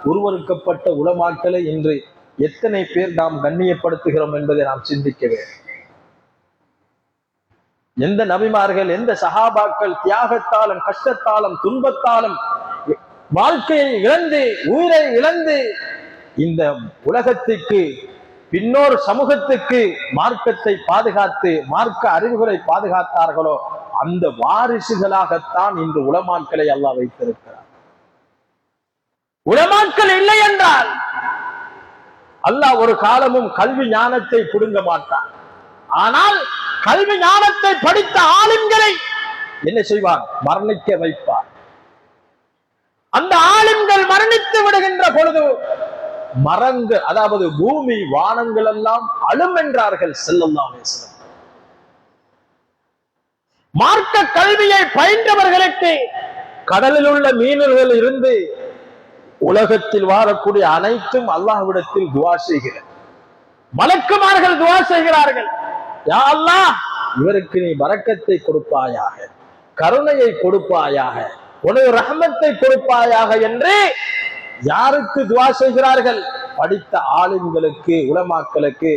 உருவெடுக்கப்பட்ட உலமாக்களை இன்று எத்தனை பேர் நாம் கண்ணியப்படுத்துகிறோம் என்பதை நாம் சிந்திக்க வேண்டும். எந்த நபிமார்கள், எந்த சஹாபாக்கள் தியாகத்தாலும் கஷ்டத்தாலும் துன்பத்தாலும் வாழ்க்கையை இழந்து உயிரை இழந்து இந்த உலகத்துக்கு பின்னோர் சமூகத்துக்கு மார்க்கத்தை பாதுகாத்து மார்க்க அறிவுகளை பாதுகாத்தார்களோ அந்த வாரிசுகளாகத்தான் இன்று உலமாக்களை அல்லாஹ் வைத்திருக்கிறார். உலமாக்கள் இல்லை என்றால் அல்லாஹ் ஒரு காலமும் கல்வி ஞானத்தை புடுங்க மாட்டான். ஆனால் கல்வி ஞானத்தை படித்த ஆளுங்களை என்ன செய்வார்? மரணிக்க வைப்பார். அந்த ஆளுங்கள் மரணித்து விடுகின்ற பொழுது மரங்கள், அதாவது பூமி வானங்கள் எல்லாம் அழும் என்றார்கள் ஸல்லல்லாஹு அலைஹி வஸல்லம். மார்க்க கல்வியை பயின்றவர்களுக்கு கடலில் உள்ள மீனர்கள் இருந்து உலகத்தில் வாழக்கூடிய அனைத்தும் அல்லாஹ்விடத்தில் துஆ செய்கிறார். மலக்குமார்கள் துஆ செய்கிறார்கள், யா அல்லாஹ் இவருக்கு நீ பரக்கத்தை கொடுப்பாயாக, கருணையை கொடுப்பாயாக, உனது ரஹ்மத்தை கொடுப்பாயாக என்று யாருக்கு துஆ செய்கிறார்கள்? படித்த ஆளுங்களுக்கு, உலமாக்களுக்கு.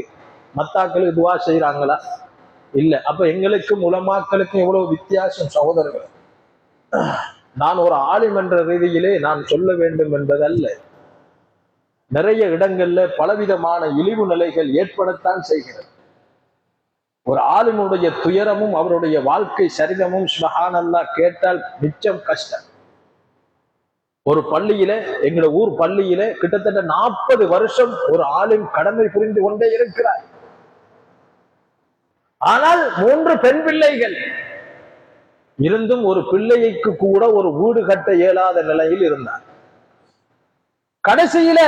மத்தாக்களுக்கு துஆ செய்யறாங்களா? இல்ல. அப்ப எங்களுக்கும் உலமாக்களுக்கும் எவ்வளவு வித்தியாசம் சகோதரர்கள். நான் ஒரு ஆலிம் என்ற ரீதியிலே நான் சொல்ல வேண்டும் என்பதல்ல. நிறைய இடங்கள்ல பலவிதமான இழிவு நிலைகள் ஏற்படத்தான் செய்கிறது. ஒரு ஆலிமுடைய துயரமும் அவருடைய வாழ்க்கை சரிதமும் சுப்ஹானல்லாஹ் கேட்டால் மிச்சம் கஷ்டம். ஒரு பள்ளியில, எங்களோட ஊர் பள்ளியில கிட்டத்தட்ட 40 வருஷம் ஒரு ஆலிம் கடமை புரிந்து கொண்டே இருக்கிறார். ஆனால் 3 பெண் பிள்ளைகள் இருந்தும் ஒரு பிள்ளைக்கு கூட ஒரு வீடு கட்ட இயலாத நிலையில் இருந்தார். கடைசியில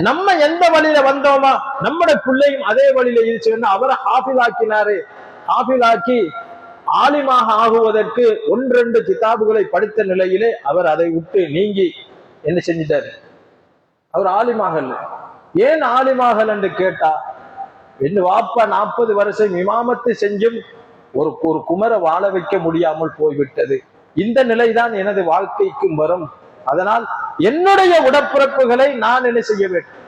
நம்ம எந்த வழியில வந்தோமா நம்மட பிள்ளையும் அதே வழியில இருந்துச்சு. அவரை ஹாஃபிலாக்கினாரு. ஹாஃபிலாக்கி ஆலிமாக ஆகுவதற்கு 1-2 கிதாபுகளை படித்த நிலையிலே அவர் அதை விட்டு நீங்கி என்ன செஞ்சிட்டாரு? அவர் ஆலிமாகல. ஏன் ஆலிமாகல் என்று கேட்டா, என் வாப்பா 40 வருஷம் இமாமத்து செஞ்சும் ஒரு குமர வாழ வைக்க முடியாமல் போய்விட்டது. இந்த நிலைதான் எனது வாழ்க்கைக்கும் வரும். அதனால் என்னுடைய உடப்பிறப்புகளை நான் என்ன செய்ய வேண்டும்?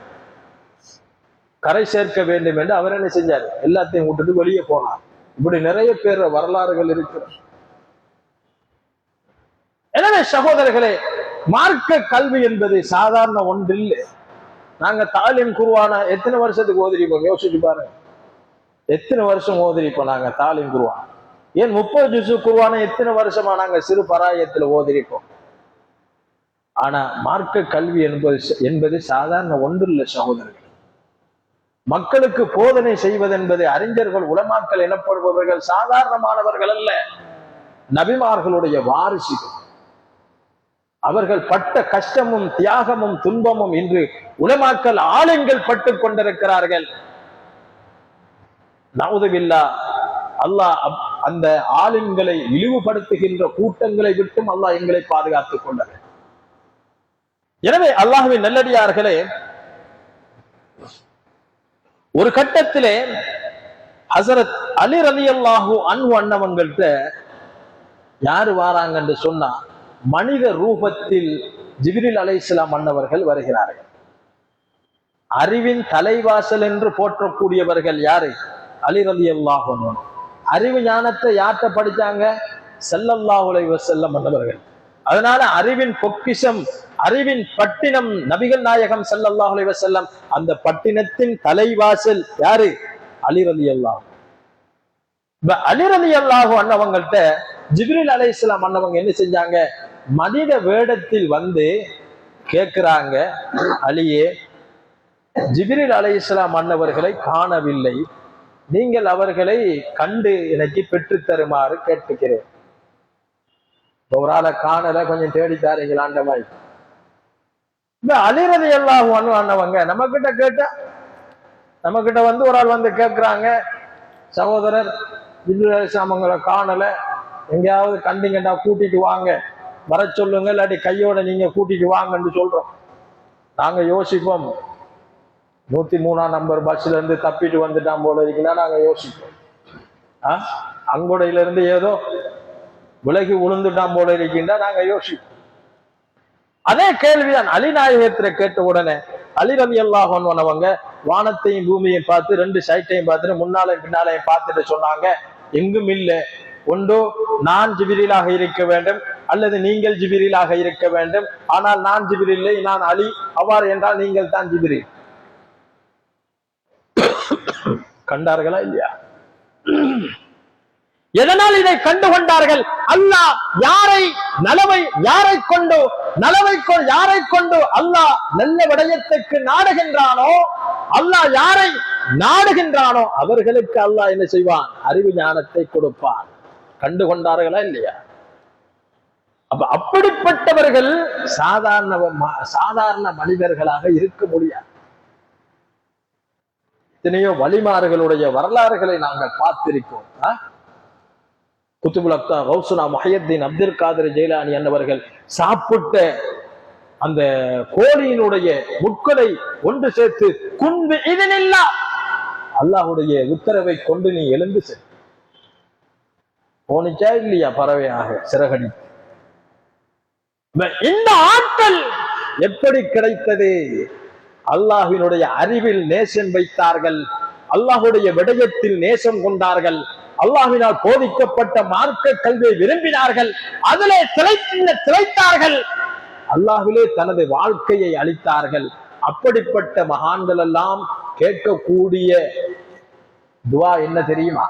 கரை சேர்க்க வேண்டும் என்று அவர் என்ன செஞ்சாரு? எல்லாத்தையும் விட்டுட்டு வெளியே போனார். இப்படி நிறைய பேர் வரலாறுகள் இருக்கிறது. எனவே சகோதரர்களே, மார்க்க கல்வி என்பது சாதாரண ஒன்றில். நாங்க தாலிம் குர்ஆன எத்தனை வருஷத்துக்கு ஓதிரிப்போம்? யோசிச்சு பாருங்க. எத்தனை வருஷம் ஓதிரிப்போம் நாங்க தாலிம் குர்ஆன்? ஏன் 30 ஜுஸு குர்ஆன எத்தனை வருஷமா நாங்க சிறு பராயத்துல ஓதிரிப்போம்? ஆனா மார்க்க கல்வி என்பது சாதாரண ஒன்றில்லை சகோதரர்கள். மக்களுக்கு போதனை செய்வதென்பது அறிஞர்கள், உலமாக்கள் எனப்படுபவர்கள் சாதாரணமானவர்கள் அல்ல. நபிமார்களுடைய வாரிசுகள். அவர்கள் பட்ட கஷ்டமும் தியாகமும் துன்பமும் இன்று உலமாக்கள் ஆளுங்கள் பட்டு கொண்டிருக்கிறார்கள். நவுதுபில்லாஹ், அல்லாஹ் அந்த ஆளுங்களை இழிவுபடுத்துகின்ற கூட்டங்களை விட்டும் அல்லாஹ் எங்களை பாதுகாத்துக் கொண்டது. எனவே அல்லாஹ்வின் நல்லடியார்களே, ஒரு கட்டத்திலே ஹசரத் அலி ரலியல்லாஹு அன்ஹு அண்ணவங்கள்ட்ட யாரு வாராங்கன்னு சொன்னா, மனித ரூபத்தில் ஜிப்ரீல் அலைஹிஸ்ஸலாம் அன்னவர்கள் வருகிறார்கள். அறிவின் தலைவாசல் என்று போற்றக்கூடியவர்கள் யாரு? அலி ரலியல்லாஹு அன்ஹு. அறிவு ஞானத்தை யார்கிட்ட படிச்சாங்க? ஸல்லல்லாஹு அலைஹி வஸல்லம் அன்னவர்கள். அதனால அறிவின் பொக்கிஷம், அறிவின் பட்டினம் நபிகள் நாயகம் ஸல்லல்லாஹு அலைஹி வஸல்லம். அந்த பட்டினத்தின் தலைவாசல் யாரு? அலி ரலியல்லாஹு. அலி ரலியல்லாஹு அன்னவங்கள்ட்ட ஜிப்ரீல் அலைஹிஸ்ஸலாம் அன்னவங்க என்ன செஞ்சாங்க? மனித வேடத்தில் வந்து கேட்கிறாங்க, அலியே, ஜிப்ரீல் அலைஹிஸ்ஸலாம் அன்னவர்களை காணவில்லை, நீங்கள் அவர்களை கண்டு எனக்கு பெற்று தருமாறு கேட்டுக்கிறேன். ஒரு ஆளை காணல, கொஞ்சம் தேடித்தாருங்களான்ற மாதிரி. இந்த அலி ரலியல்லாஹு அன்ஹு அன்னவங்க நம்ம கிட்ட கேட்டா, நம்ம கிட்ட வந்து ஒரு ஆள் வந்து கேட்கிறாங்க, சகோதரர் ஜிப்ரீல் அலைஹிஸ்ஸலாம் அவங்களை காணல, எங்கேயாவது கண்டிங்கண்டா கூட்டிட்டு வாங்க, வர சொல்லுங்க, இல்லாட்டி கையோட நீங்க கூட்டிட்டு வாங்கன்னு சொல்றோம். நாங்க யோசிப்போம், 103ஆம் நம்பர் பஸ்ல இருந்து தப்பிட்டு வந்துட்டான் போல இருக்குன்னா நாங்க யோசிப்போம். அங்கோடையில இருந்து ஏதோ விலகி உளுந்துட்டான் போல இருக்கின்றா நாங்க யோசிப்போம். அதே கேள்விதான் அலி நாயகத்துல கேட்ட உடனே அலி ரலியல்லாஹு அன்ஹு அன்னவங்க வானத்தையும் பூமியையும் பார்த்து, ரெண்டு சைட்டையும் பார்த்துட்டு முன்னாலையும் பின்னாலையும் பார்த்துட்டு சொன்னாங்க, எங்கும் இல்லை, ஒன்றோ நான் ஜிப்ரீலாக இருக்க வேண்டும், அல்லது நீங்கள் ஜிப்ரீலாக இருக்க வேண்டும். ஆனால் நான் ஜிப்ரீல் இல்லை, நான் அலி. அவ்வாறு என்றால் நீங்கள் தான் ஜிப்ரீல். கண்டார்களா இல்லையா? எதனால் இதை கண்டு கொண்டார்கள்? அல்லாஹ் யாரை கொண்டு அல்லாஹ் நல்ல விடயத்துக்கு நாடுகின்றானோ, அல்லாஹ் யாரை நாடுகின்றானோ அவர்களுக்கு அல்லாஹ் என்ன செய்வான்? அறிவு ஞானத்தை கொடுப்பான். கண்டு கொண்டார்களா இல்லையா? அப்ப அப்படிப்பட்டவர்கள் சாதாரண மனிதர்களாக இருக்க முடியாது. எத்தனையோ வலிமார்களுடைய வரலாறுகளை நாங்கள் பார்த்திருக்கோம். குத்துபுல் அக்தார் கௌசுனா முஹையத்தீன் அப்துல் காதிர் ஜெயிலானி என்பவர்கள் சாப்பிட்ட அந்த கோழியினுடைய முட்களை ஒன்று சேர்த்து குன்பு இதனில்லா, அல்லாஹுடைய உத்தரவை கொண்டு நீ எழுந்து செல். போனிச்சா இல்லையா? பறவையாக சிறகடி. இந்த ஆட்கள் எப்படி கிடைத்தது? அல்லாஹ்வினுடைய அறிவில் நேசம் வைத்தார்கள், அல்லாஹுடைய விடயத்தில் நேசம் கொண்டார்கள், அல்லாஹ்வினால் போதிக்கப்பட்ட மார்க்க கல்வியை விரும்பினார்கள், அதிலே திளைத்தார்கள், அல்லாஹ்விலே தனது வாழ்க்கையை அளித்தார்கள். அப்படிப்பட்ட மகான்கள் எல்லாம் கேட்கக்கூடிய துவா என்ன தெரியுமா?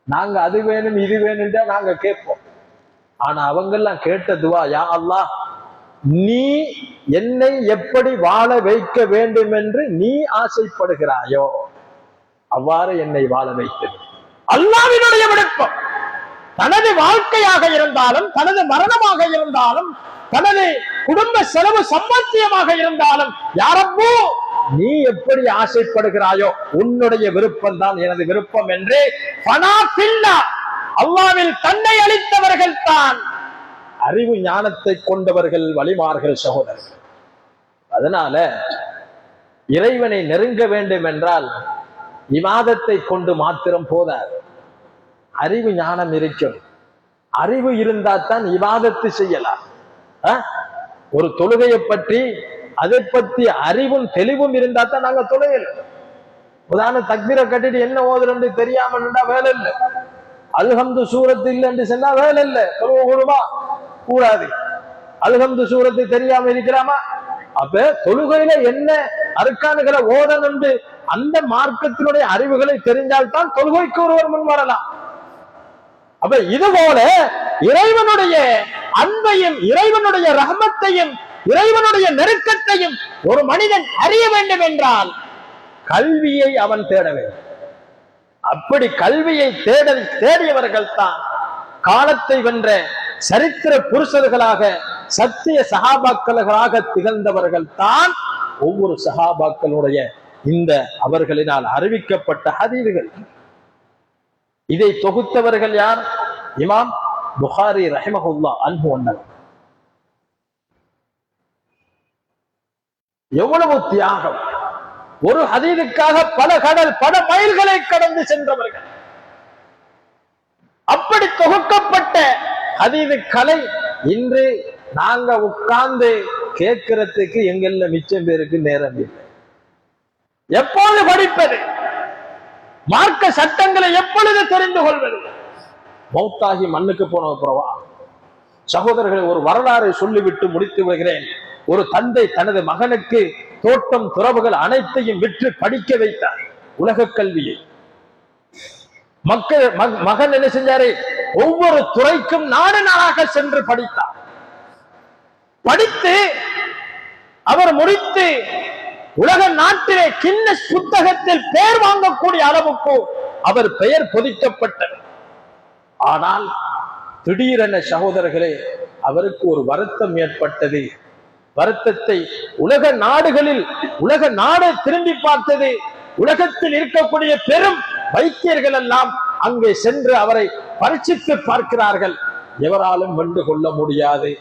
நாங்க அது வேணும் இது வேணும்டா நாங்க கேட்போம். ஆனா அவங்க எல்லாம் கேட்ட துவா, யா அல்லாஹ், நீ என்னை எப்படி வாழ வைக்க வேண்டும் என்று நீ ஆசைப்படுகிறாயோ அவ்வாறு என்னை வாழ வைத்தது. அல்லாஹ்வினுடைய விருப்பம். தனது வாழ்க்கையாக இருந்தாலும், தனது மரணமாக இருந்தாலும், தனது குடும்ப செலவு சம்பத்தியமாக இருந்தாலும், யாரப்போ நீ எப்படி ஆசைப்படுகிறாயோ உன்னுடைய விருப்பம் தான் எனது விருப்பம் என்று அல்லாஹ்வில் தன்னை அளித்தவர்கள் தான் அறிவு ஞானத்தை கொண்டவர்கள், வலிமார்கள், சகோதரர்கள். அதனால இறைவனை நெருங்க வேண்டும் என்றால் இபாதத்தை கொண்டு மாத்திரம் போதாது, அறிவு ஞானம் இருக்கும். அறிவு இருந்தால்தான் இபாதத்து செய்யலாம். ஒரு தொழுகையை பற்றி அதை பற்றி அறிவும் தெளிவும் இருந்தா தான் நாங்க தொழுகையில. உதாரண தக்பீரை கட்டிட்டு என்ன ஓதுறன்னு தெரியாம இருந்தா வேலை இல்லை, அல்ஹம்து சூரத்து இல்லைன்னு சொன்னா வேலை இல்லை. தொழுகை கூடுமா? கூடாது. அல்ஹம்து சூரத்து தெரியாம இருக்கிறாமா? அப்ப தொழுகையில என்ன அர்க்கானுகளை ஓதணும், அந்த மார்க்கத்தினுடைய அறிவுகளை தெரிஞ்சால்தான் தொழுகைக்கு ஒருவர் முன் வரலாம். அப்ப இது போல இறைவனுடைய அன்பையும், இறைவனுடைய ரஹமத்தையும், இறைவனுடைய நெருக்கத்தையும் ஒரு மனிதன் அறிய வேண்டும் என்றால் கல்வியை அவன் தேட வேண்டும். அப்படி கல்வியை தேடியவர்கள் தான் காலத்தை வென்ற சரித்திர புருஷர்களாக, சத்திய சஹாபாக்களாக திகழ்ந்தவர்கள் தான் ஒவ்வொரு சஹாபாக்களுடைய இந்த அவர்களினால் அறிவிக்கப்பட்ட ஹதீதுகள். இதை தொகுத்தவர்கள் யார்? இமாம் புகாரி ரஹிமஹுல்லாஹ் அன்ஹு அன்னவர். எவ்வளவு தியாகம்! ஒரு ஹதீதுக்காக பல கடல் பல மைல்களை கடந்து சென்றவர்கள். அப்படி தொகுக்கப்பட்ட ஹதீது கலை இன்று நாங்க உட்கார்ந்து கேட்கிறதுக்கு எங்கள்ல மிச்சம் பேருக்கு நேரம் இல்லை. எப்போது படிப்பது? மார்க்க சட்டங்களை எப்பொழுது தெரிந்து கொள்வது? மௌத்தாகி மண்ணுக்கு போன பிறவா? சகோதரர்களை, ஒரு வரலாறை சொல்லிவிட்டு முடித்து விடுகிறேன். ஒரு தந்தை தனது மகனுக்கு தோட்டம் துறவுகள் அனைத்தையும் விற்று படிக்க வைத்தார், உலக கல்வியை. மகன் என்ன செஞ்சாரு? ஒவ்வொரு துறைக்கும் நாடு நாடாக சென்று படித்தார். படித்து அவர் முடித்து உலக நாட்டிலே கின்னஸ் புத்தகத்தில் பெயர் வாங்கக்கூடிய அளவுக்கு அவர் பெயர் பொதிக்கப்பட்டது. ஆனால் திடீரென சகோதரர்களே அவருக்கு ஒரு வருத்தம் ஏற்பட்டது. வருத்தத்தை உலக நாடுகளில் உலக நாடு திரும்பி பார்த்தது. உலகத்தில் இருக்கக்கூடிய பெரும் வைத்தியர்கள் எல்லாம் அங்கே சென்று அவரை பரீட்சித்து பார்க்கிறார்கள். எவராலும் வென்று கொள்ள முடியாது.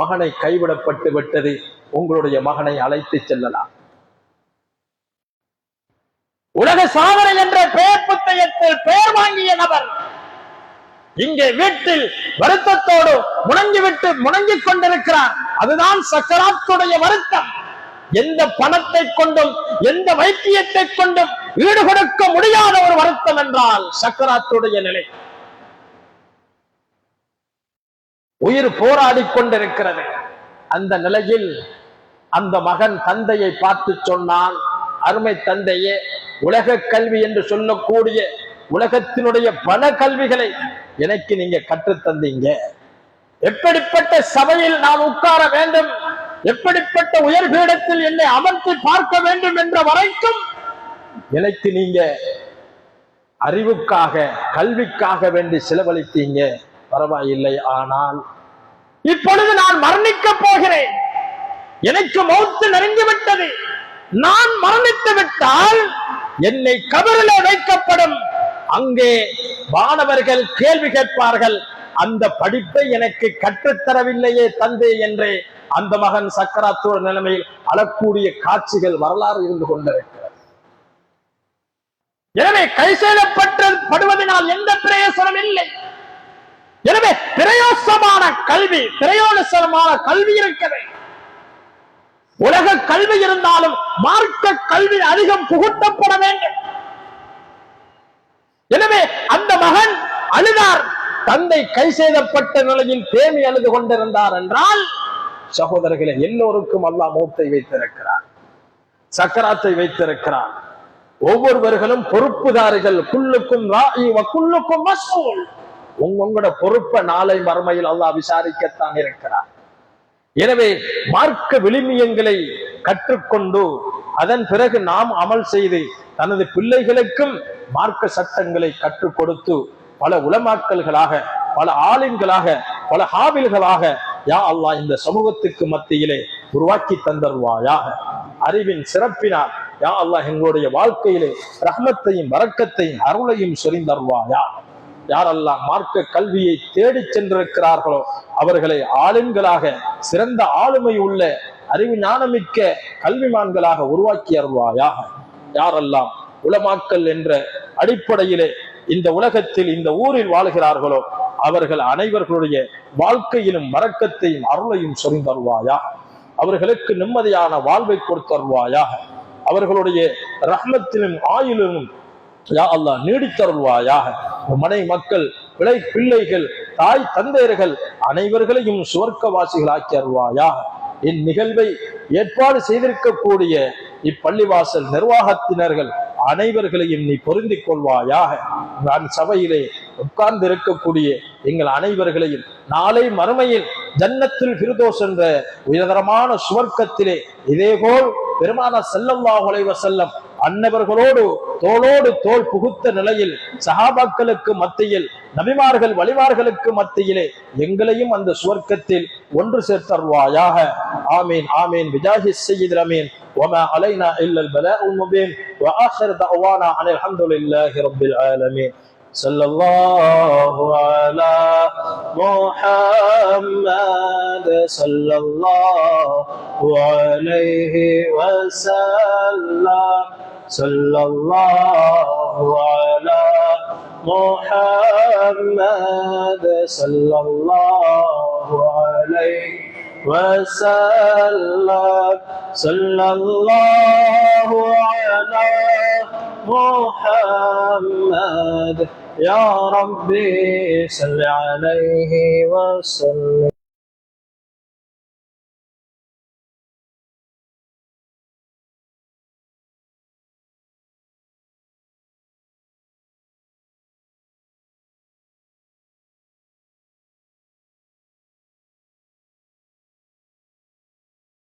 மகனை கைவிடப்பட்டு விட்டது. உங்களுடைய மகனை அழைத்து செல்லலாம். உலக சாதனை என்ற பெயர் புத்தகத்தில் பெயர் வாங்கிய நபர் இங்கே வீட்டில் வருத்தத்தோடு முணங்கிக் கொண்டிருக்கிறார். அதுதான் சக்கராத்துடைய வருத்தம். எந்த பணத்தை கொண்டும் எந்த வைத்தியத்தை கொண்டும் ஈடுகொடுக்க முடியாத ஒரு வருத்தம் என்றால் சக்கராத்துடைய நிலை. உயிர் போராடி கொண்டிருக்கிறது. அந்த நிலையில் அந்த மகன் தந்தையை பார்த்து சொன்னான், அருமை தந்தையே, உலக கல்வி என்று சொல்லக்கூடிய உலகத்தினுடைய பல கல்விகளை எனக்கு நீங்க கற்றுத்தந்தீங்க. எப்படிப்பட்ட சபையில் நான் உட்கார வேண்டும், எப்படிப்பட்ட உயர் பீடத்தில் என்னை அமர்த்தி பார்க்க வேண்டும் என்ற வரைக்கும் எனக்கு நீங்க அறிவுக்காக கல்விக்காக வேண்டி செலவழித்தீங்க. பரவாயில்லை. ஆனால் இப்பொழுது நான் மரணிக்க போகிறேன். எனக்கு மௌத்து நெருங்கிவிட்டது. நான் மரணித்து விட்டால் என்னை கபரிலே வைக்கப்படும். அங்கே மாணவர்கள் கேள்வி கேட்பார்கள், அந்த படிப்பை எனக்கு கற்றுத்தரவில்லையே தந்தை என்று அந்த மகன் சக்கராத்தோட நிலைமையில் அழக்கூடிய காட்சிகள் வரலாறு இருந்து கொண்டிருக்கிறது. எனவே கை செய்யப்படுவதனால் எந்த பிரயோசனம் இல்லை. எனவே பிரயோசனமான கல்வி இருக்கிறது. உலக கல்வி இருந்தாலும் மார்க்க கல்வி அதிகம் புகுத்தப்பட வேண்டும். எனவே அந்த மகன் அழுதார். தந்தை கை செய்யப்பட்ட நிலையில் தேமி அழுது கொண்டிருந்தார் என்றால் சகோதரர்களே, எல்லோருக்கும் அல்லாஹ் மௌத்தை வைத்திருக்கிறார், சக்கராத்தை வைத்திருக்கிறார். ஒவ்வொருவர்களும் பொறுப்புதாரிகள். குல்லுக்கும் ராஇ வ குல்லுக்கும் மஸ்ஊல். உங்களோட பொறுப்பை நாளை மறுமையில் அல்லாஹ் விசாரிக்கத்தான் இருக்கிறார். எனவே மார்க்க விழுமியங்களை கற்றுக்கொண்டு அதன் பிறகு நாம் அமல் செய்து தனது பிள்ளைகளுக்கும் மார்க்க சட்டங்களை கற்றுக் கொடுத்து பல உலமாக்கல்களாக, பல ஆலிம்களாக, பல ஹாபில்களாக யா அல்லாஹ் இந்த சமூகத்துக்கு மத்தியிலே உருவாக்கி தந்தருவாயாக. அறிவின் சிறப்பினால் யா அல்லாஹ் எங்களுடைய வாழ்க்கையிலே ரஹ்மத்தையும் பரக்கத்தையும் அருளையும் சொரிந்தருவாயா. யாரெல்லாம் மார்க்க கல்வியை தேடி சென்றிருக்கிறார்களோ அவர்களை ஆளுங்களாக, சிறந்த ஆளுமை உள்ள அறிவு ஞானமிக்க கல்விமான்களாக உருவாக்கி அருள்வாயாக. யாரெல்லாம் உலமாக்கல் என்ற அடிப்படையிலே இந்த உலகத்தில் இந்த ஊரில் வாழ்கிறார்களோ அவர்கள் அனைவர்களுடைய வாழ்க்கையிலும் பரக்கத்தையும் அருளையும் சொரிந்தருவாயாக. அவர்களுக்கு நிம்மதியான வாழ்வை கொடுத்தருவாயாக. அவர்களுடைய ரஹ்மத்திலும் ஆயுளிலும் யா அல்லாஹ் நீடித்தருள்வாயாக. மனை மக்கள், பிள்ளைகள், தாய் தந்தையர்கள் அனைவர்களையும் சுவர்க்கவாசிகள் ஆக்கி அருள்வாயாக. இந்நிகழ்வை ஏற்பாடு செய்திருக்கக்கூடிய இப்பள்ளிவாசல் நிர்வாகத்தினர்கள் அனைவர்களையும் நீ பொருந்திக் கொள்வாயாக. நான் சபையிலே உட்கார்ந்து இருக்கக்கூடிய எங்கள் அனைவர்களையும் நாளை மறுமையில் ஜன்னத்துல் ஃபிர்தௌஸ் என்ற உயர்தரமான சுவர்க்கத்திலே இதேபோல் பெருமானார் ஸல்லல்லாஹு அலைஹி வஸல்லம் அன்னவர்களோடு தோளோடு தோள் புகுத்த நிலையில் சஹாபாக்களுக்கு மத்தியில், நபிமார்கள் வலிமார்களுக்கு மத்தியிலே எங்களையும் அந்த சுவர்க்கத்தில் ஒன்று சேர்த்தருவாயாக. ஆமீன் ஆமீன். பிஜாஹி ஸய்யிதில் அமீன். வமா அலைனா இல்லல் பலாஉல் முபீன். வஆகிரு தஅவானா அனில் ஹம்துலில்லாஹி ரப்பில் ஆலமீன். صلى الله على محمد صلى الله عليه وسلم صلى الله على محمد صلى الله عليه وسلم صلى الله على محمد يا ربي صل عليه وسلم.